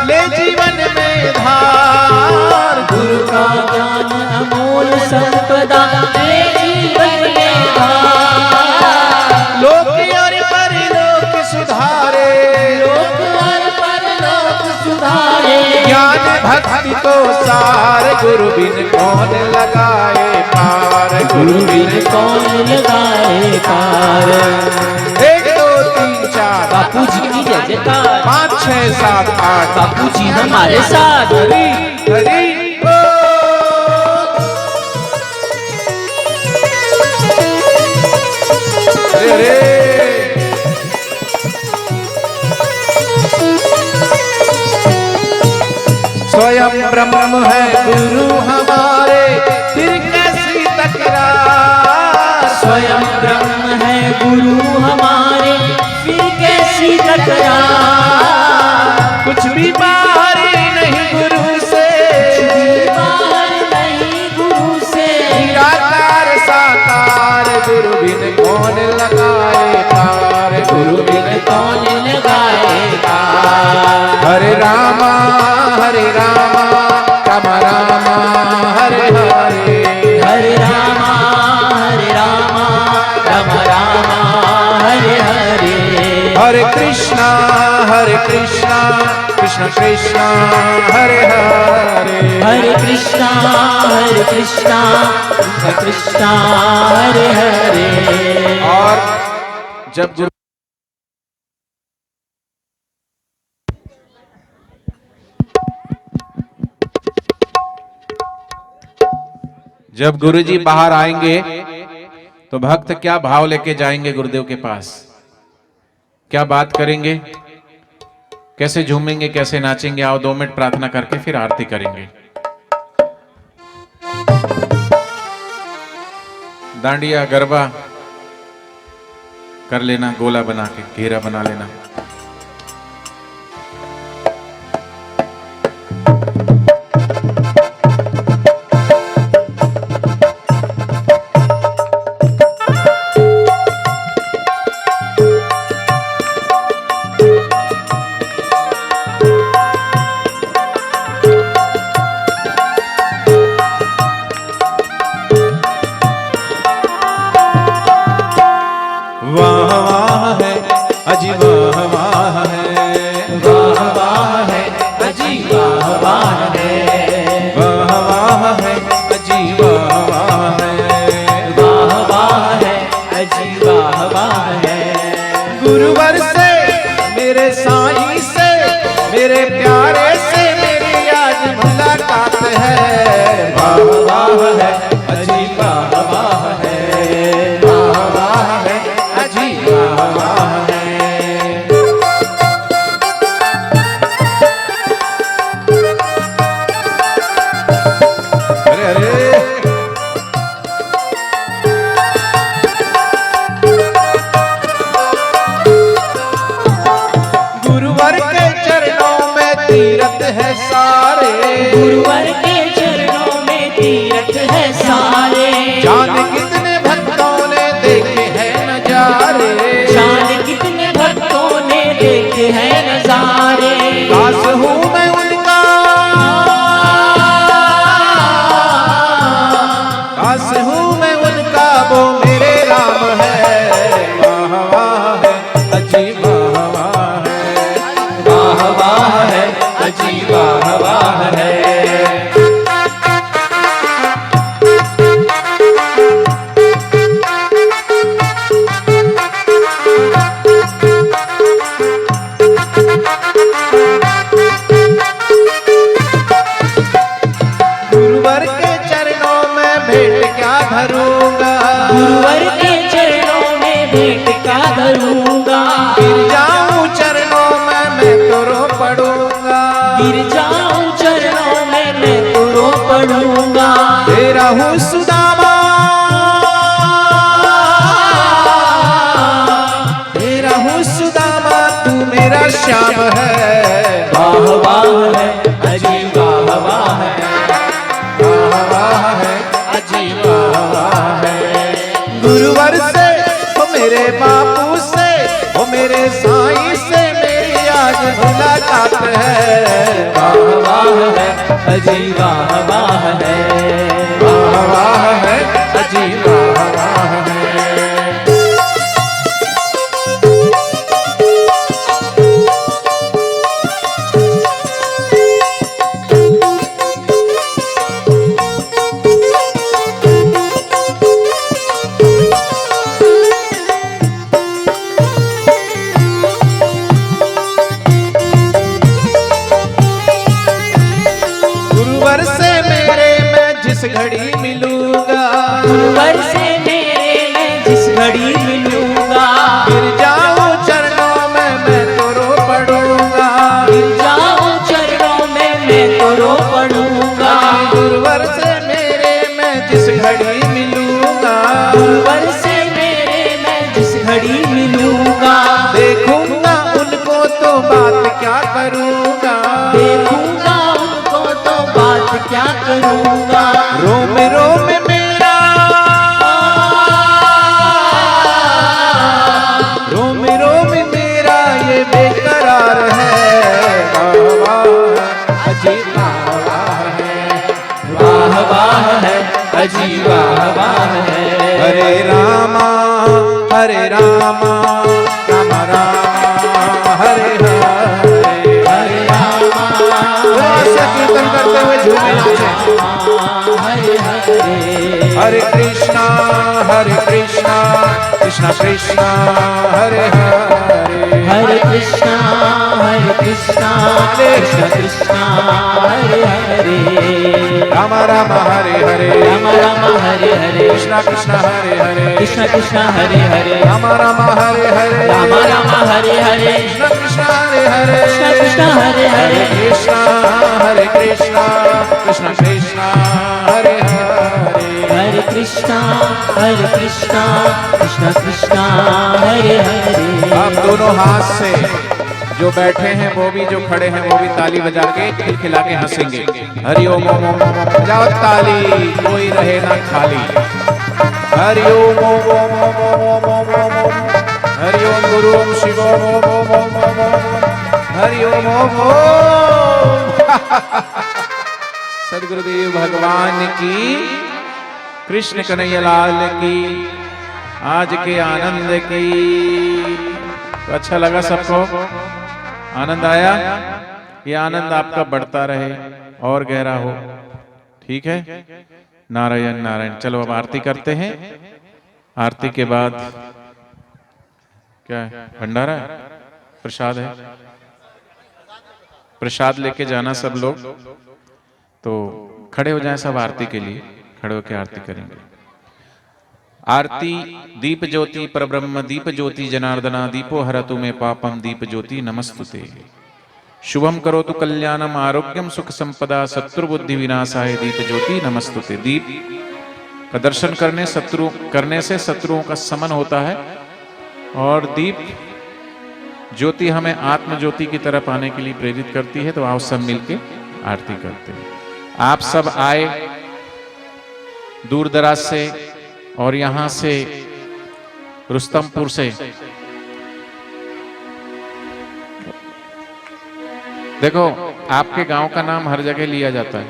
ले जीवन में धार, गुरु का ज्ञान अमोल संपदा ले जीवन में धार। लोक और परलोक सुधारे, लोक और परलोक सुधारे, ज्ञान भक्ति को सार, गुरु बिन कौन लगाए पार, गुरु बिन कौन लगाए पार। 1 2 3 4 बापू जी की जय जयकार, 5 6 7 8 बापू जी हमारे साथ। हरि हरि बोल। स्वयं ब्रह्म है गुरु हमारे, फिर कैसी तकरार। स्वयं ब्रह्म है गुरु हमारे, फिर कैसी तकरार। कुछ भी बाहर नहीं गुरु से, बाहर नहीं गुरु से, निराकार साकार, गुरु बिन कौन लगाए पार, गुरु बिन कौन लगाए पार। हरे रामा राम रामा हरे हरे, हरे रामा राम रामा हरे हरे। हरे कृष्णा कृष्ण कृष्ण हरे हरे, हरे कृष्ण कृष्ण हरे हरे। और जब जब गुरुजी बाहर आएंगे तो भक्त क्या भाव लेके जाएंगे गुरुदेव के पास, क्या बात करेंगे, कैसे झूमेंगे, कैसे नाचेंगे? आओ 2 मिनट प्रार्थना करके फिर आरती करेंगे। डांडिया गरबा कर लेना, गोला बना के घेरा बना लेना। हूँ सुदामा, तेरा हूँ सुदामा, तू मेरा श्याम है। वाह वाह है अजी वाह वाह है, वाह वाह है अजी वाह वाह है। गुरुवर से वो मेरे बापू से वो मेरे साईं से मेरी आज मुलाकात है। वाह वाह है अजी वाह वाह है, वाह वाह है अजी वाह वाह है। गुरुवर से मेरे मैं जिस घड़ी मिलूंगा, गुरुवर से मेरे मैं जिस घड़ी मिलूंगा, गिर जाऊं चरणों में मैं तो रो पड़ूंगा, गिर जाऊं चरणों में मैं तो रो पड़ूंगा। गुरुवर से मेरे मैं जिस घड़ी मिलूंगा, गुरुवर से मेरे मैं जिस घड़ी मिलूंगा, देखूंगा उनको तो बात क्या करूंगा, देखूंगा उनको तो बात क्या करूंगा। रोम रोम मेरा, रोम रोम मेरा ये बेकरार है। वाह वाह अजी वाह वाह है, वाह वाह है अजी वाह वाह है। हरे रामा रामा राम राम हरे हरे, हरे रामा ऐसा कीर्तन करते हुए झूमे नाचे। हरे हरे, हरे कृष्णा कृष्णा कृष्णा हरे हरे, हरे कृष्णा कृष्णा कृष्णा हरे हरे, राम राम हरे हरे, राम राम हरे हरे, कृष्णा कृष्णा हरे हरे, कृष्ण कृष्ण हरे हरे, राम राम हरे हरे, राम राम हरे हरे, कृष्णा कृष्णा हरे हरे, कृष्ण कृष्ण हरे हरे, हरे कृष्णा कृष्णा कृष्णा हरे हरे, हरे कृष्णा कृष्णा कृष्णा हरे हरे। आप दोनों हाथ से जो बैठे हैं वो भी, जो खड़े हैं वो भी ताली बजा के खिलखिला के हंसेंगे। हरि ओम ओम ओम ओम, बजाओ ताली, कोई रहे ना खाली। हरि ओम ओम ओम ओम ओम ओम ओम ओम, हरि ओम गुरु ओम शिव ओम ओम ओम ओम ओम ओम, हरि ओम ओम ओम। सद्गुरुदेव भगवान की, कृष्ण कन्हैया लाल की, आज के आनंद की। तो अच्छा लगा सबको? आनंद आया? ये आनंद आपका बढ़ता रहे और गहरा हो, ठीक है? नारायण नारायण। चलो अब आरती करते हैं। आरती के बाद क्या है? भंडारा है, प्रसाद है। प्रसाद लेके जाना सब लोग। तो खड़े हो जाएं सब आरती के लिए, खड़े होकर आरती करेंगे। आरती दीप ज्योति परब्रह्म दीप ज्योति जनार्दना दीपो हरतु मे पापम दीप ज्योति नमस्तुते। शुभम करोतु कल्याणम आरोग्यम सुख संपदा शत्रु बुद्धि विनाशाय दीप ज्योति नमस्तुते। दीप का दर्शन करने से शत्रुओं का समन होता है और दीप ज्योति हमें आत्म ज्योति की तरफ आने के लिए प्रेरित करती है। तो आओ सब मिलके आरती करते हैं। आप सब आए दूर दराज से और यहां से रुस्तमपुर से। देखो आपके गांव का नाम हर जगह लिया जाता है,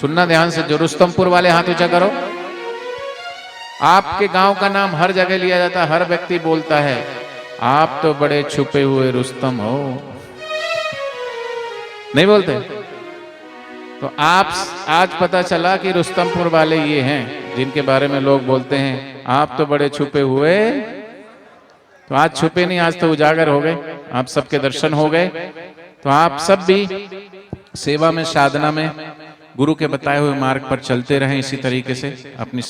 सुनना ध्यान से। जो रुस्तमपुर वाले हाथ ऊंचा करो। आपके गांव का नाम हर जगह लिया जाता है, हर व्यक्ति बोलता है आप तो बड़े छुपे हुए रुस्तम हो, नहीं बोलते? तो आप आज पता चला कि रुस्तमपुर वाले ये हैं जिनके बारे में लोग बोलते हैं आप तो बड़े छुपे हुए। तो आज छुपे नहीं, आज तो उजागर हो गए, आप सबके दर्शन हो गए। तो आप सब भी सेवा में, साधना में, गुरु के बताए हुए मार्ग पर चलते रहें, इसी तरीके से अपनी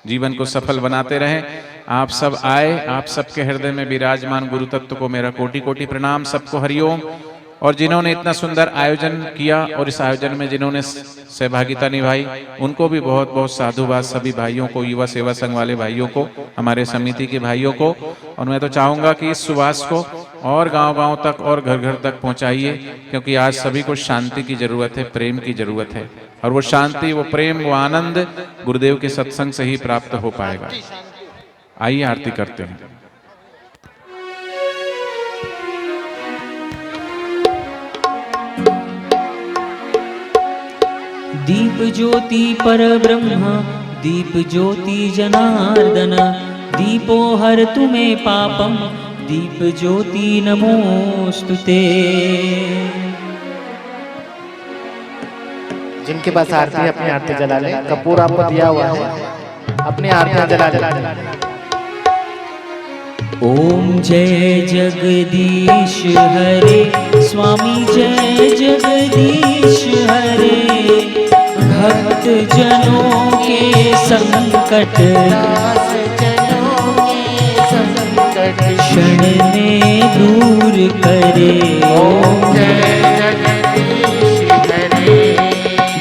जीवन को सफल बनाते रहें। आप सब आए, आप सबके हृदय में विराजमान गुरु तत्व को मेरा कोटि कोटि प्रणाम। सबको हरिओम। और जिन्होंने इतना सुंदर आयोजन किया और इस आयोजन में जिन्होंने सहभागिता निभाई उनको भी बहुत बहुत साधुवाद, सभी भाइयों को, युवा सेवा संघ वाले भाइयों को, हमारे समिति के भाइयों को। और मैं तो चाहूँगा कि इस सुवास को और गांव-गांव तक और घर-घर तक पहुंचाइए, क्योंकि आज सभी को शांति की जरूरत है, प्रेम की जरूरत है, और वो शांति, वो प्रेम, वो आनंद गुरुदेव के सत्संग से ही प्राप्त हो पाएगा। आइए आरती करते हैं। दीप ज्योति परब्रह्म, दीप ज्योति जनार्दन, दीपो हर तुम्हें पापम, दीप ज्योति नमोस्तुते। जिनके पास आरती है अपनी आरती जला ले, कपूर आपको दिया हुआ है, अपनी आरती जला ले। ओम जय जगदीश हरे, स्वामी जय जगदीश हरे, भक्त जनों के संकट क्षण में दूर करे। ओम जय जगदीश हरे,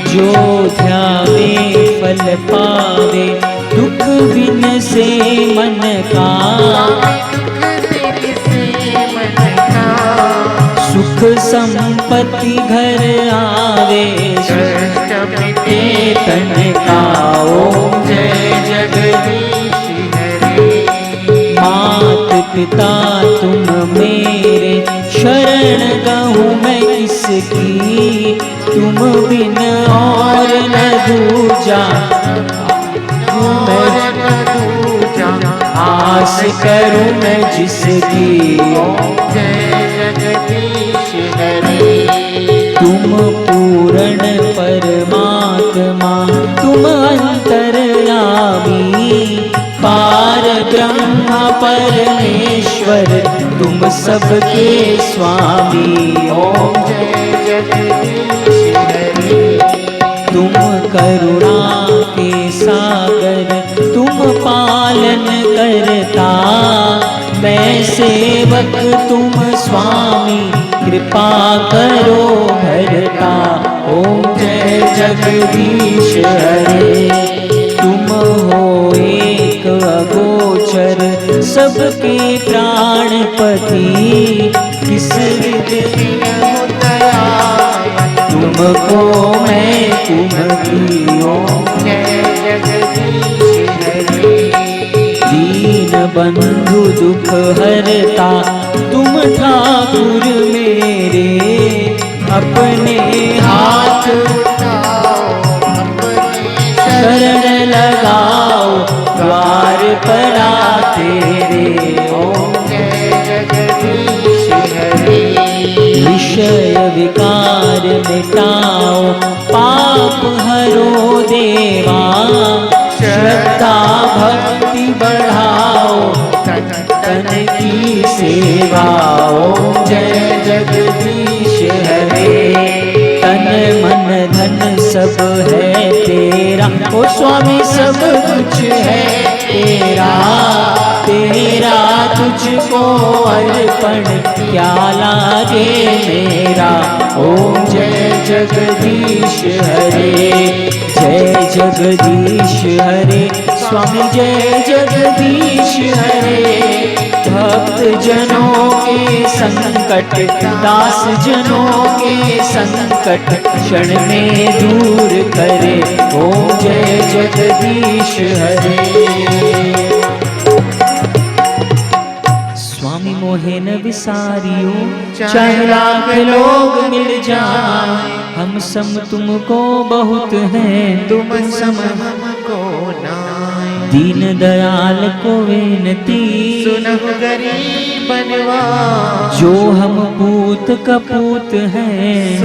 जो ध्यावे फल पावे, दुख बिन से मन का, सुख संपत्ति घर आवे, तन का। ओम जय जगदीश हरे, मात पिता तुम मेरे, शरण गहूँ मैं किसकी, तुम बिन और न दूजा, आस करूं मैं जिसकी। ओम जय जगदीश हरे, तुम पूर्ण परमात्मा, तुम अंतर्यामी, पार ब्रह्म परमेश्वर, तुम सबके स्वामी। ओम जय जगदीश हरे, तुम करुणा के सागर, तुम पालन करता, मैं सेवक तुम स्वामी, कृपा करो भरता। ओम जय जगदीश हरे, तुम हो एक अगोचर, सबके प्राणपति, किस विधि तुमको मैं तुम्हारी। ओम जय जगदीश हरे, दीन बंधु दुख हरता, तुम ठाकुर मेरे, अपने हाथ शरण लगाओ, द्वार पड़ा तेरे। ओम जय जगदीश हरे, विषय विकार मिटाओ, पाप हरो देवा, श्रद्धा भक्ति बढ़ाओ, तन की सेवा। ओम जय जगदीश हरे, तन मन धन सब है तेरा, ओ स्वामी सब कुछ है तेरा, तेरा तुझको अर्पण क्या लागे मेरा। ओम जय जगदीश हरे, जय जगदीश हरे, स्वामी जय जगदीश हरे, भक्त जनों के संकट, दास जनों के संकट, क्षण में दूर करे। ओम जय जगदीश हरे, स्वामी मोहे न विसारियो, चाहे लाख लोग मिल जाए, हम सम तुमको बहुत हैं, तुम सम हमको नाय। दीन दयाल को विनती, सुनहु गरीब बनवा, जो हम पूत कपूत हैं,